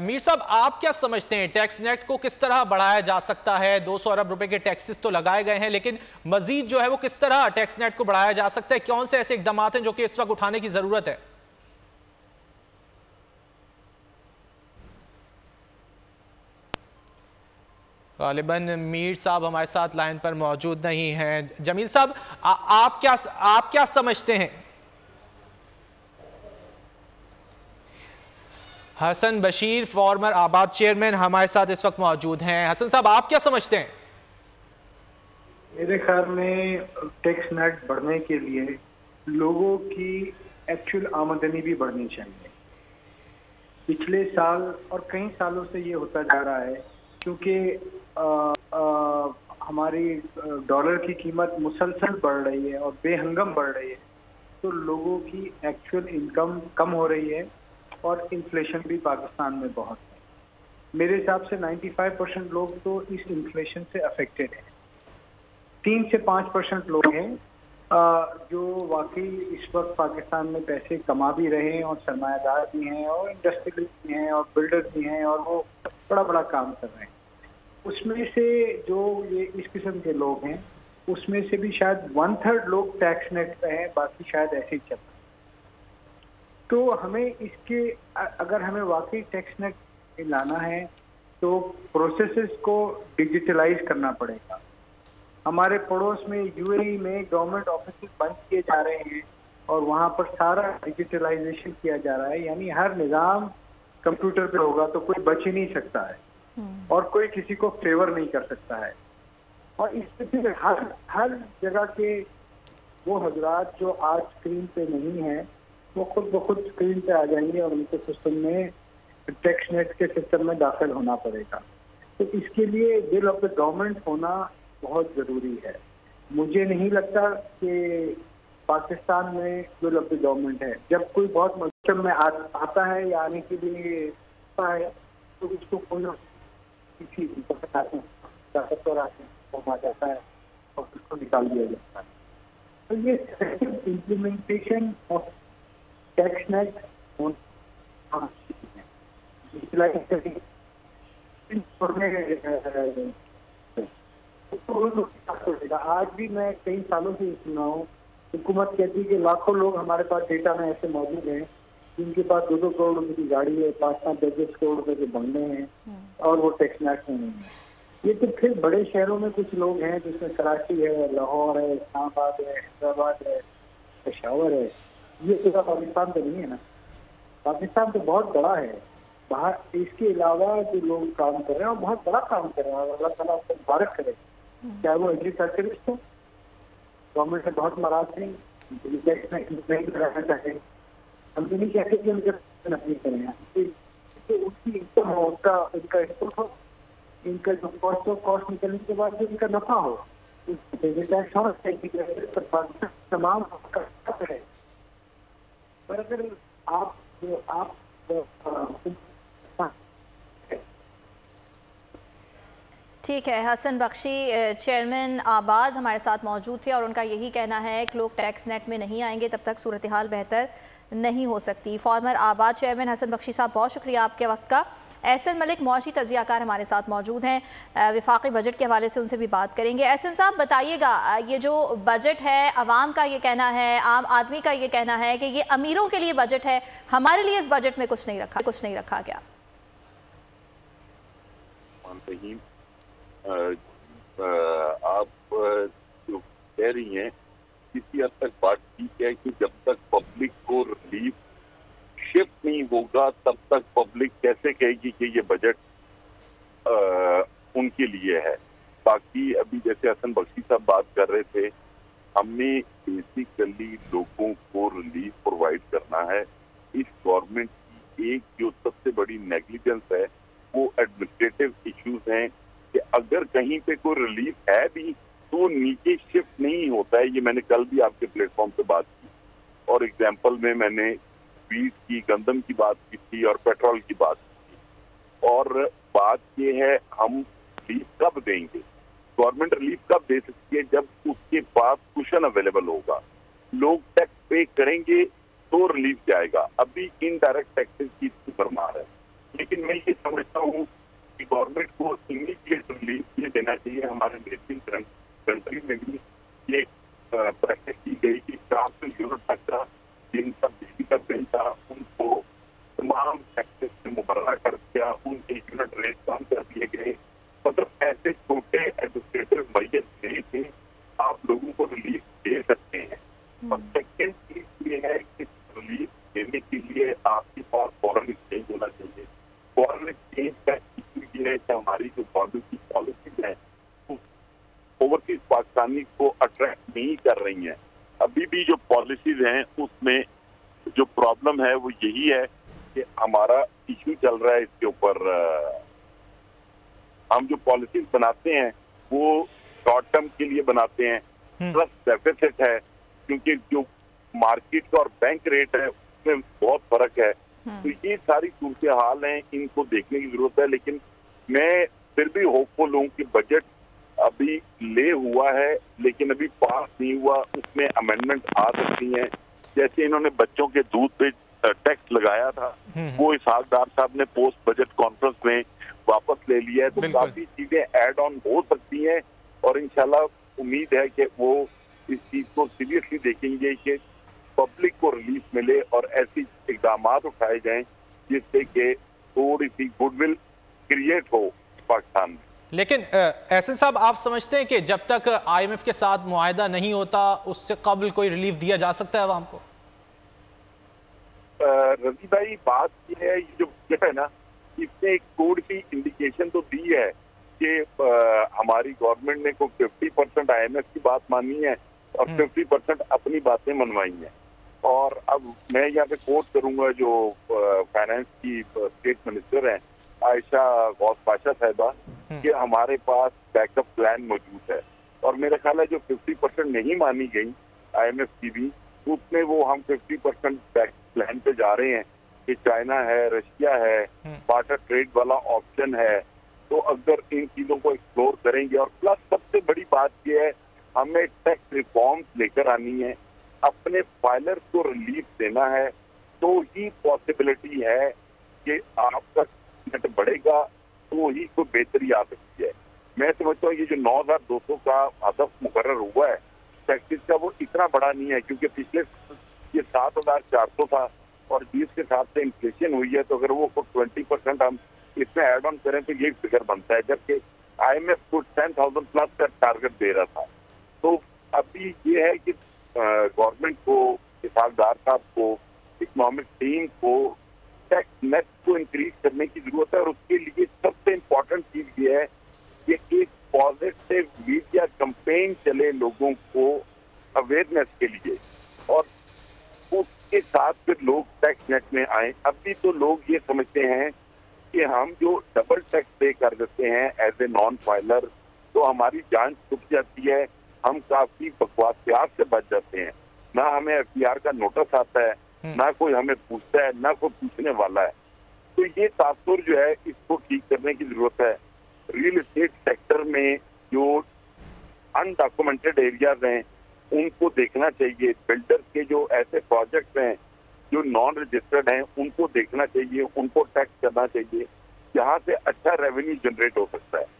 मीर साहब, आप क्या समझते हैं टैक्स नेट को किस तरह बढ़ाया जा सकता है? 200 अरब रुपए के टैक्सेस तो लगाए गए हैं, लेकिन मजीद जो है वो किस तरह टैक्स नेट को बढ़ाया जा सकता है? कौन से ऐसे इकदाम हैं जो कि इस वक्त उठाने की जरूरत है? गालिबन मीर साहब हमारे साथ लाइन पर मौजूद नहीं हैं। जमील साहब, आप क्या समझते हैं? हसन बशीर फॉर्मर आबाद चेयरमैन हमारे साथ इस वक्त मौजूद हैं। हसन साहब, आप क्या समझते हैं? मेरे ख्याल में टैक्स नेट बढ़ने के लिए लोगों की एक्चुअल आमदनी भी बढ़नी चाहिए। पिछले साल और कई सालों से ये होता जा रहा है, क्योंकि हमारी डॉलर की कीमत मुसलसल बढ़ रही है और बेहंगम बढ़ रही है, तो लोगों की एक्चुअल इनकम कम हो रही है और इन्फ्लेशन भी पाकिस्तान में बहुत है। मेरे हिसाब से 95% लोग तो इस इन्फ्लेशन से अफेक्टेड हैं। 3 से 5% लोग हैं जो वाकई इस वक्त पाकिस्तान में पैसे कमा भी रहे हैं और सरमायादार भी हैं और इंडस्ट्रियलिस्ट भी हैं और बिल्डर भी हैं और वो बड़ा बड़ा काम कर रहे हैं। उसमें से जो ये इस किस्म के लोग हैं उसमें से भी शायद 1/3 लोग टैक्स नेट पे हैं, बाकी शायद ऐसे ही चल रहे हैं। तो हमें इसके अगर हमें वाकई टैक्स नेट लाना है तो प्रोसेसेस को डिजिटलाइज करना पड़ेगा। हमारे पड़ोस में यूएई में गवर्नमेंट ऑफिस बंद किए जा रहे हैं और वहाँ पर सारा डिजिटलाइजेशन किया जा रहा है, यानी हर निज़ाम कंप्यूटर पे होगा तो कोई बच ही नहीं सकता है और कोई किसी को फेवर नहीं कर सकता है। और इससे फिर हर जगह के वो हजरात जो आज स्क्रीन पे नहीं है वो खुद ब खुद स्क्रीन पे आ जाएंगे और उनके सिस्टम में टैक्स नेट के सिस्टम में दाखिल होना पड़ेगा। तो इसके लिए विल ऑफ द गवर्नमेंट होना बहुत ज़रूरी है। मुझे नहीं लगता कि पाकिस्तान में विल ऑफ द गवर्नमेंट है। जब कोई बहुत मौसम में आता है या आने के लिए आता है तो उसको कोई किसी ताकतवर आते आ जाता है और उसको निकाल दिया जाता है। तो ये इम्प्लीमेंटेशन ऑफ टैक्स नेट आज भी मैं कई सालों से सुना हूँ, हुकूमत कहती है कि लाखों लोग हमारे पास डेटा में ऐसे मौजूद हैं जिनके पास 2-2 करोड़ रुपए की गाड़ी है, 5-5-10 करोड़ रुपए के बंगले हैं और वो टैक्स नेट में नहीं है। ये तो फिर बड़े शहरों में कुछ लोग हैं जिसमें कराची है, लाहौर है, इस्लामाबाद है, हैदराबाद है, पेशावर है। ये पूरा पाकिस्तान तो नहीं है ना। पाकिस्तान तो बहुत बड़ा है। बाहर इसके अलावा जो लोग काम कर रहे हैं और बहुत बड़ा काम कर रहे हैं, अल्लाह ताला उसको मुबारक करे। चाहे वो एग्रीकल्चरिस्ट हो, गवर्नमेंट से बहुत नाराज नहीं कराना चाहिए। हम तो नहीं कहते कि उनके नहीं करें, उसकी इनकम हो, इनका इनपुट हो, इनका जो कॉस्ट निकलने के बाद जो इनका नफा हो, तमाम है। पर अगर आप ठीक है, हसन बख्शी चेयरमैन आबाद हमारे साथ मौजूद थे और उनका यही कहना है कि लोग टैक्स नेट में नहीं आएंगे तब तक सूरत हाल बेहतर नहीं हो सकती। फॉर्मर आबाद चेयरमैन हसन बख्शी साहब, बहुत शुक्रिया आपके वक्त का। एहसन मलिक मौशी तजियाकार हमारे साथ मौजूद हैं, विफाकी बजट के हवाले से उनसे भी बात करेंगे। एहसन साहब बताइएगा, ये जो बजट है आवाम का ये कहना है, आम आदमी का ये कहना है कि ये अमीरों के लिए बजट है, हमारे लिए इस बजट में कुछ नहीं रखा गया। आप जो कह रही हैं किसी हद तक बात ठीक है कि जब तक पब्लिक को रिलीफ शिफ्ट नहीं होगा तब तक पब्लिक कैसे कहेगी कि ये बजट उनके लिए है। बाकी अभी जैसे हसन बख्शी साहब बात कर रहे थे, हमें बेसिकली लोगों को रिलीफ प्रोवाइड करना है। इस गवर्नमेंट की एक जो सबसे बड़ी नेग्लिजेंस है वो एडमिनिस्ट्रेटिव इश्यूज हैं कि अगर कहीं पे कोई रिलीफ है भी तो नीचे शिफ्ट नहीं होता है। ये मैंने कल भी आपके प्लेटफॉर्म पे बात की और एग्जाम्पल में मैंने वीट की, गंदम की बात की थी और पेट्रोल की बात की थी। और बात ये है हम रिलीफ कब देंगे, गवर्नमेंट रिलीफ कब दे सकती है जब उसके पास कुशन अवेलेबल होगा। लोग टैक्स पे करेंगे तो रिलीफ जाएगा। अभी इनडायरेक्ट टैक्सेस की भरमार है, लेकिन मैं ये समझता हूँ कि गवर्नमेंट को इमीडिएट रिलीफ ये देना चाहिए। हमारे नेशन कंट्री में भी ये प्रैक्टिस की गई कि 400 यूरो तक का जिनका बिजली का बिल था उनको तमाम टैक्सेस से मुबर्रा कर दिया, उनके यूनिट रेट कम कर दिए गए। मतलब ऐसे छोटे एडमिनिस्ट्रेटिव मैयत नहीं थे, आप लोगों को रिलीफ दे सकते हैं। और सेकेंड चीज ये है कि रिलीफ देने के लिए आपके पास फॉरेन एक्सचेंज होना चाहिए। फॉरेन एक्सचेंज का इशू ये है कि हमारी जो पॉलिसीज है ओवरसीज पाकिस्तानी को अट्रैक्ट नहीं कर रही हैं। अभी भी जो पॉलिसीज हैं उसमें जो प्रॉब्लम है वो यही है कि हमारा इशू चल रहा है इसके ऊपर। हम जो पॉलिसीज बनाते हैं वो शॉर्ट टर्म के लिए बनाते हैं, ट्रस्ट डेफिसिट है क्योंकि जो मार्केट का और बैंक रेट है उसमें बहुत फर्क है। तो ये सारी सूरत हाल हैं, इनको देखने की जरूरत है। लेकिन मैं फिर भी होपफुल हूँ कि बजट अभी ले हुआ है लेकिन अभी पास नहीं हुआ, उसमें अमेंडमेंट आ सकती हैं। जैसे इन्होंने बच्चों के दूध पे टैक्स लगाया था, वो इसहाक डार साहब ने पोस्ट बजट कॉन्फ्रेंस में वापस ले लिया है, तो काफी चीजें ऐड ऑन हो सकती हैं और इंशाल्लाह उम्मीद है कि वो इस चीज को सीरियसली देखेंगे कि पब्लिक को रिलीफ मिले और ऐसी इकदाम उठाए जाएं जिससे कि थोड़ी सी गुडविल क्रिएट हो पाकिस्तान में। लेकिन एहसन साहब, आप समझते हैं कि जब तक IMF के साथ मुआहदा नहीं होता उससे कबल कोई रिलीफ दिया जा सकता है आवाम को? रजी भाई, बात ये है, ये जो बजट है ना, इसने एक थोड़ी सी इंडिकेशन तो दी है कि हमारी गवर्नमेंट ने कोई 50% IMF की बात मानी है और 50% अपनी बातें मनवाई हैं। और अब मैं यहाँ पे कोट करूंगा जो फाइनेंस की स्टेट मिनिस्टर हैं आयशा गौस पाशा साहिबा, कि हमारे पास बैकअप प्लान मौजूद है। और मेरा ख्याल है जो 50% नहीं मानी गई IMF की भी, उसमें वो हम 50% बैक प्लान पे जा रहे हैं कि चाइना है, रशिया है, बार्टर ट्रेड वाला ऑप्शन है। तो अगर इन चीजों को एक्सप्लोर करेंगे और प्लस सबसे बड़ी बात यह है, हमें टैक्स रिफॉर्म्स लेकर आनी है, अपने फाइलर्स को रिलीफ देना है, तो ही पॉसिबिलिटी है कि आपका नेट बढ़ेगा, तो ही कोई बेहतरी आ सकती है। मैं समझता हूँ ये जो 9,200 का हदफ मुकर्रर हुआ है टैक्सेस का, वो इतना बड़ा नहीं है, क्योंकि पिछले ये 7,400 था और जिस के हिसाब से इन्फ्लेशन हुई है, तो अगर वो 20% हम इसमें एड ऑन करें तो ये फिगर बनता है, जबकि IMF को 10,000 प्लस का टारगेट दे रहा था। तो अभी ये है कि गवर्नमेंट को, इसहाक डार साहब को, इकोनॉमिक टीम को टैक्स नेट को इंक्रीज करने की जरूरत है। और उसके लिए सबसे इम्पोर्टेंट चीज ये है कि एक पॉजिटिव मीडिया कैंपेन चले लोगों को अवेयरनेस के लिए, और उसके साथ फिर लोग टैक्स नेट में आए। अभी तो लोग ये समझते हैं कि हम जो डबल टैक्स पे कर देते हैं एज ए नॉन फाइलर, तो हमारी जान छुप जाती है, हम काफी बकवासियात से बच जाते हैं, ना हमें FDR का नोटिस आता है, ना कोई हमें पूछता है, ना कोई पूछने वाला है। तो ये तासुर जो है, इसको ठीक करने की जरूरत है। रियल एस्टेट सेक्टर में जो अनडॉक्यूमेंटेड एरियाज हैं उनको देखना चाहिए, बिल्डर्स के जो ऐसे प्रोजेक्ट हैं जो नॉन रजिस्टर्ड हैं उनको देखना चाहिए, उनको टैक्स करना चाहिए, जहाँ से अच्छा रेवेन्यू जनरेट हो सकता है।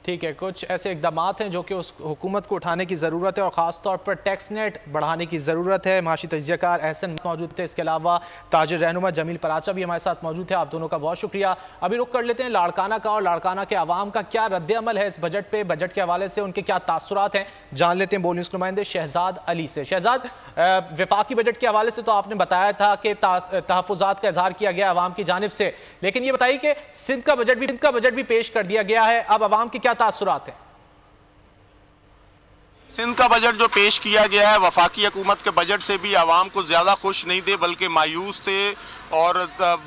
ठीक है, कुछ ऐसे इकदाम हैं जो कि उस हुकूमत को उठाने की ज़रूरत है और ख़ास तौर पर टैक्स नेट बढ़ाने की ज़रूरत है। माशी तज्ज़ियाकार एहसन मौजूद थे, इसके अलावा ताजिर रहनुमा जमील पराचा भी हमारे साथ मौजूद है। आप दोनों का बहुत शुक्रिया। अभी रुख कर लेते हैं लाड़काना का, और लाड़काना के आवाम का क्या रद्द-ए-अमल है इस बजट पे, बजट के हवाले से उनके क्या तासुरात हैं, जान लेते हैं बोल न्यूज़ के नुमाइंदे शहजाद अली से। शहजाद, वफाकी बजट के हवाले से तो आपने बताया था कि तहफ़्फ़ुज़ात का इजहार किया गया आवाम की जानिब से, लेकिन ये बताइए कि सिंध का बजट भी पेश कर दिया गया है, अब आवाम की क्या तासुरात हैं? सिंध का बजट जो पेश किया गया है, वफाकी हुकूमत के बजट से भी आवाम को ज़्यादा खुश नहीं थे, बल्कि मायूस थे और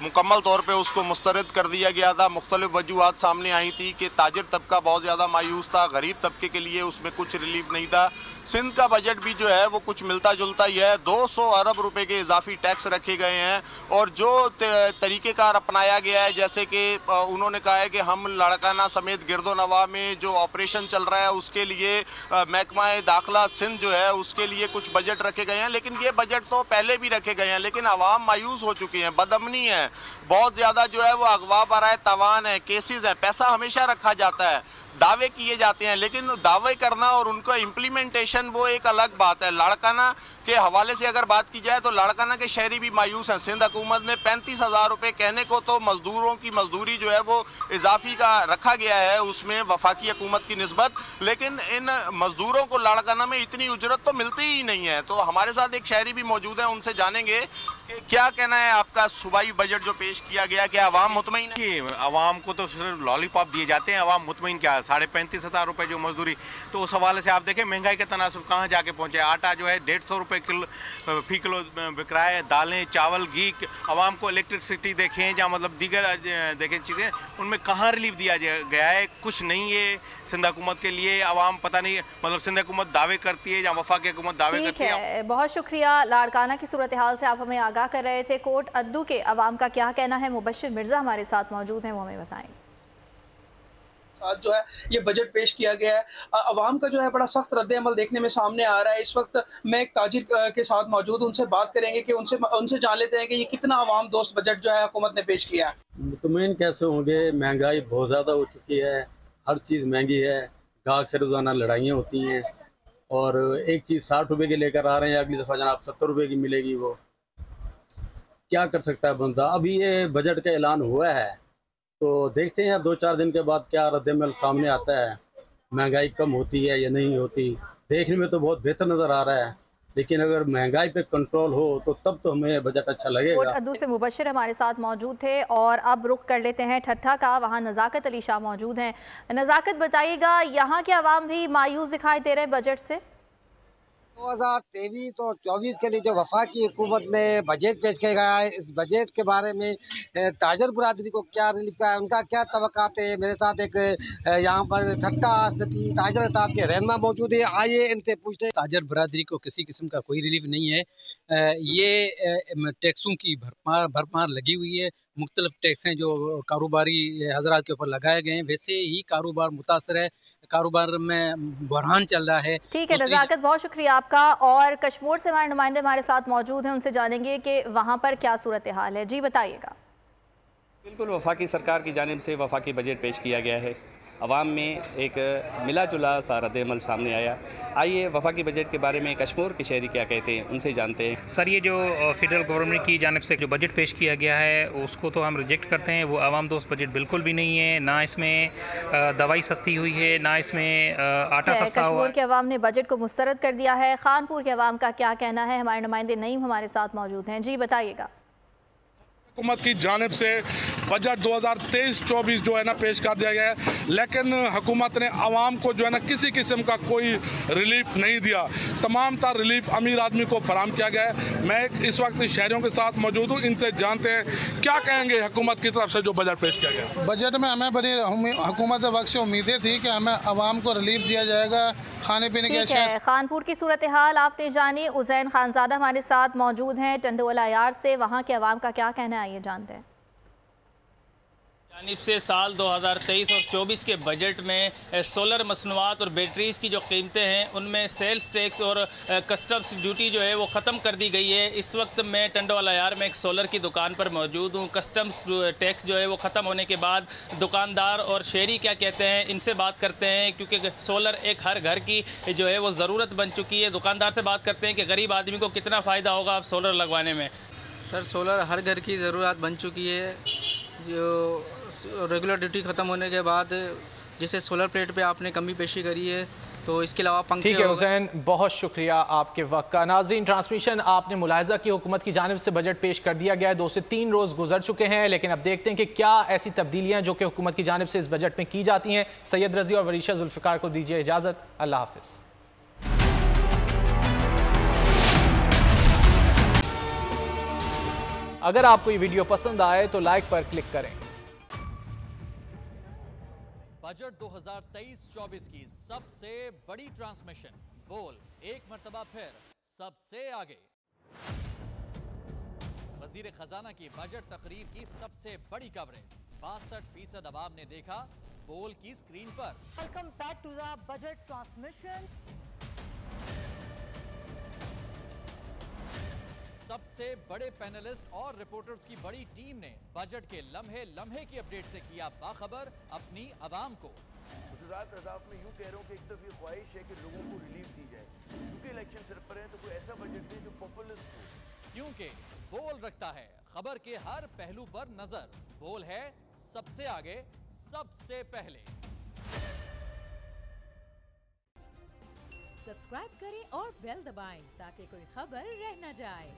मुकम्मल तौर पे उसको मुस्तरद कर दिया गया था। मुख्तलिफ वजूहात सामने आई थी कि ताजिर तबका बहुत ज़्यादा मायूस था, गरीब तबके के लिए उसमें कुछ रिलीफ नहीं था। सिंध का बजट भी जो है वो कुछ मिलता जुलता ही है। 200 अरब रुपए के इजाफी टैक्स रखे गए हैं और जो तरीक़ेकार अपनाया गया है, जैसे कि उन्होंने कहा है कि हम लाड़काना समेत गिरदोनवा में जो ऑपरेशन चल रहा है उसके लिए महकमा दाखिला सिंध जो है उसके लिए कुछ बजट रखे गए हैं, लेकिन ये बजट तो पहले भी रखे गए हैं, लेकिन आवाम मायूस हो चुकी है, बदअमनी है, बहुत ज़्यादा जो है वो अगवा बराए तवान है, केसेस है। पैसा हमेशा रखा जाता है, दावे किए जाते हैं, लेकिन दावे करना और उनका इम्प्लीमेंटेशन वो एक अलग बात है। लाड़काना के हवाले से अगर बात की जाए तो लाड़काना के शहरी भी मायूस हैं। सिंध हुकूमत ने 35,000 रुपये कहने को तो मजदूरों की मजदूरी जो है वो इजाफी का रखा गया है उसमें वफाकी हुकूमत की निस्बत, लेकिन इन मजदूरों को लाड़काना में इतनी उजरत तो मिलती ही नहीं है। तो हमारे साथ एक शहरी भी मौजूद है, उनसे जानेंगे कि क्या कहना है आपका सूबाई बजट जो पेश किया गया, क्या आवाम मुतमईन है? आवाम को तो सिर्फ लॉलीपॉप दिए जाते हैं, आवाम मुतमईन क्या है? 35,500 रुपये जो मजदूरी, तो उस हवाले से आप देखें महंगाई के तनासब कहाँ जाके पहुँचे। आटा जो है 150 रुपये फी किलो बिक रहा है, दालें चावल घी, आवाम को इलेक्ट्रिसिटी देखें या मतलब दीगर देखें चीज़ें, उनमें कहाँ रिलीफ दिया गया है? कुछ नहीं है सिंध हुकूमत के लिए। आवाम पता नहीं, मतलब सिंध हुकूमत दावे करती है या वफाकी हुकूमत दावे करती है। बहुत शुक्रिया। लाड़काना की सूरत हाल से आप हमें आगाह कर रहे थे। कोट अद्दू के अवाम का क्या कहना है, मुबश्शिर मिर्जा हमारे साथ मौजूद हैं, वो हमें बताएंगे। साथ जो है ये बजट पेश किया गया है। अवाम का जो है बड़ा सख्त रद्द-ए-अमल देखने में सामने आ रहा है। इस वक्त मैं एक ताजिर के साथ मौजूद हूं, उनसे बात करेंगे कि उनसे जान लेते हैं कि ये कितना अवाम दोस्त बजट जो है हुकूमत ने पेश किया है। मुतमईन कैसे होंगे, महंगाई बहुत ज़्यादा हो चुकी है, हर चीज़ महंगी है, गाहक से रोज़ाना लड़ाइयाँ होती हैं और एक चीज़ 60 रुपये की लेकर आ रहे हैं, अगली दफ़ा जनाब 70 रुपये की मिलेगी। वो क्या कर सकता है बंदा। अभी ये बजट का ऐलान हुआ है तो देखते हैं अब 2-4 दिन के बाद क्या रद्द-ए-अमल सामने आता है, महंगाई कम होती है या नहीं होती। देखने में तो बहुत बेहतर नज़र आ रहा है, लेकिन अगर महंगाई पे कंट्रोल हो तो तब तो हमें बजट अच्छा लगेगा। अद्दू से मुबशिर हमारे साथ मौजूद थे और अब रुख कर लेते हैं ठट्ठा का। वहाँ नज़ाकत अली शाह मौजूद हैं। नज़ाकत, बताइएगा यहाँ के अवाम भी मायूस दिखाई दे रहे हैं बजट से? 2023 और 24 के लिए जो वफाकी हुकूमत ने बजट पेश किया गया है, इस बजट के बारे में ताजर बरादरी को क्या रिलीफ का है, उनका क्या तवक्कात है? मेरे साथ एक यहाँ पर ठट्टा सिटी ताजर अताद के रहनुमा मौजूद है, आइए इनसे पूछते हैं। ताजर बरादरी को किसी किस्म का कोई रिलीफ नहीं है। ये टैक्सों की भरमार लगी हुई है। मुख्तलिफ टैक्स हैं जो कारोबारी हजरात के ऊपर लगाए गए हैं, वैसे ही कारोबार मुतासर है, कारोबार में बहरान चल रहा है। ठीक है नज़ाकत, बहुत शुक्रिया आपका। और कश्मीर से हमारे नुमाइंदे हमारे साथ मौजूद हैं, उनसे जानेंगे कि वहाँ पर क्या सूरत हाल है। जी बताइएगा। बिल्कुल, वफाकी सरकार की जानिब से वफाकी बजट पेश किया गया है। अवाम में एक मिला जुला सा रद्द-ए-अमल सामने आया। आइए वफाकी बजट के बारे में कश्मीर के शहरी क्या कहते हैं, उनसे जानते हैं। सर, ये जो फेडरल गवर्नमेंट की जानिब से जो बजट पेश किया गया है उसको तो हम रिजेक्ट करते हैं। वो आवाम दोस्त बजट बिल्कुल भी नहीं है। ना इसमें दवाई सस्ती हुई है, ना इसमें आटा सस्ता हुआ है। कश्मीर के अवाम ने बजट को मुस्तरद कर दिया है। खानपुर के अवाम का क्या कहना है? हमारे नुमाइंदे नईम हमारे साथ मौजूद हैं। जी बताइएगा। हुकूमत की जानिब से बजट 2023-24 जो है ना पेश कर दिया गया है, लेकिन हुकूमत ने आवाम को जो है ना किसी किस्म का कोई रिलीफ नहीं दिया। तमाम तर रिलीफ अमीर आदमी को फराम किया गया है। मैं इस वक्त शहरियों के साथ मौजूद हूँ, इनसे जानते हैं क्या कहेंगे हुकूमत की तरफ से जो बजट पेश किया गया। बजट में हमें बड़ी हुकूमत वक्त से उम्मीदें थी कि हमें आवाम को रिलीफ दिया जाएगा, खाने पीने की अशिया। खानपुर की सूरत हाल आपने जानी। उज़ैन खानजादा हमारे साथ मौजूद हैं टंडोला यार से, वहाँ के अवाम का क्या कहना है ये जानते हैं। जानिब से साल 2023 और 24 के बजट में सोलर मसनूआत और बैटरीज़ की जो कीमतें हैं उनमें सेल्स टैक्स और कस्टम्स ड्यूटी जो है वो ख़त्म कर दी गई है। इस वक्त मैं टंडोला यार में एक सोलर की दुकान पर मौजूद हूँ। कस्टम्स टैक्स जो है वो ख़त्म होने के बाद दुकानदार और शहरी क्या कहते हैं, इनसे बात करते हैं, क्योंकि सोलर एक हर घर की जो है वो ज़रूरत बन चुकी है। दुकानदार से बात करते हैं कि गरीब आदमी को कितना फ़ायदा होगा अब सोलर लगवाने में। सर, सोलर हर घर की ज़रूरत बन चुकी है। जो रेगुलर ड्यूटी ख़त्म होने के बाद जैसे सोलर प्लेट पे आपने कमी पेशी करी है, तो इसके अलावा पंखे। ठीक है हुसैन, बहुत शुक्रिया आपके वक्त का। नाज़रीन, ट्रांसमिशन आपने मुलाहिज़ा की हुकूमत की जानिब से बजट पेश कर दिया गया है। 2 से 3 रोज़ गुजर चुके हैं, लेकिन अब देखते हैं कि क्या ऐसी तब्दीलियाँ जो कि हुकूमत की जानिब से इस बजट में की जाती हैं। सैयद रज़ी और वरीशा जुल्फ़िकार को दीजिए इजाज़त। अल्लाह हाफ़िज़। अगर आपको ये वीडियो पसंद आए तो लाइक पर क्लिक करें। बजट 2023-24 की सबसे बड़ी ट्रांसमिशन, बोल एक मर्तबा फिर सबसे आगे। वजीर खजाना की बजट तकरीर की सबसे बड़ी कवरेज, 62% अवाम ने देखा बोल की स्क्रीन पर। Welcome back to the budget transmission. सबसे बड़े पैनलिस्ट और रिपोर्टर्स की बड़ी टीम ने बजट के लम्हे लम्हे की अपडेट से किया बाखबर अपनी आवाम को। गुजरात में यूं कह रहा हूं कि एक तरफ ये ख्वाहिश है कि लोगों को रिलीफ दी जाए, क्योंकि इलेक्शन सिर पर है, तो कोई ऐसा बजट दे जो पॉपुलिस्ट हो। क्योंकि बोल रखता है खबर के हर पहलू पर नजर। बोल है सबसे आगे, सबसे पहले। सब्सक्राइब करें और बेल दबाएं ताकि कोई खबर रह न जाए।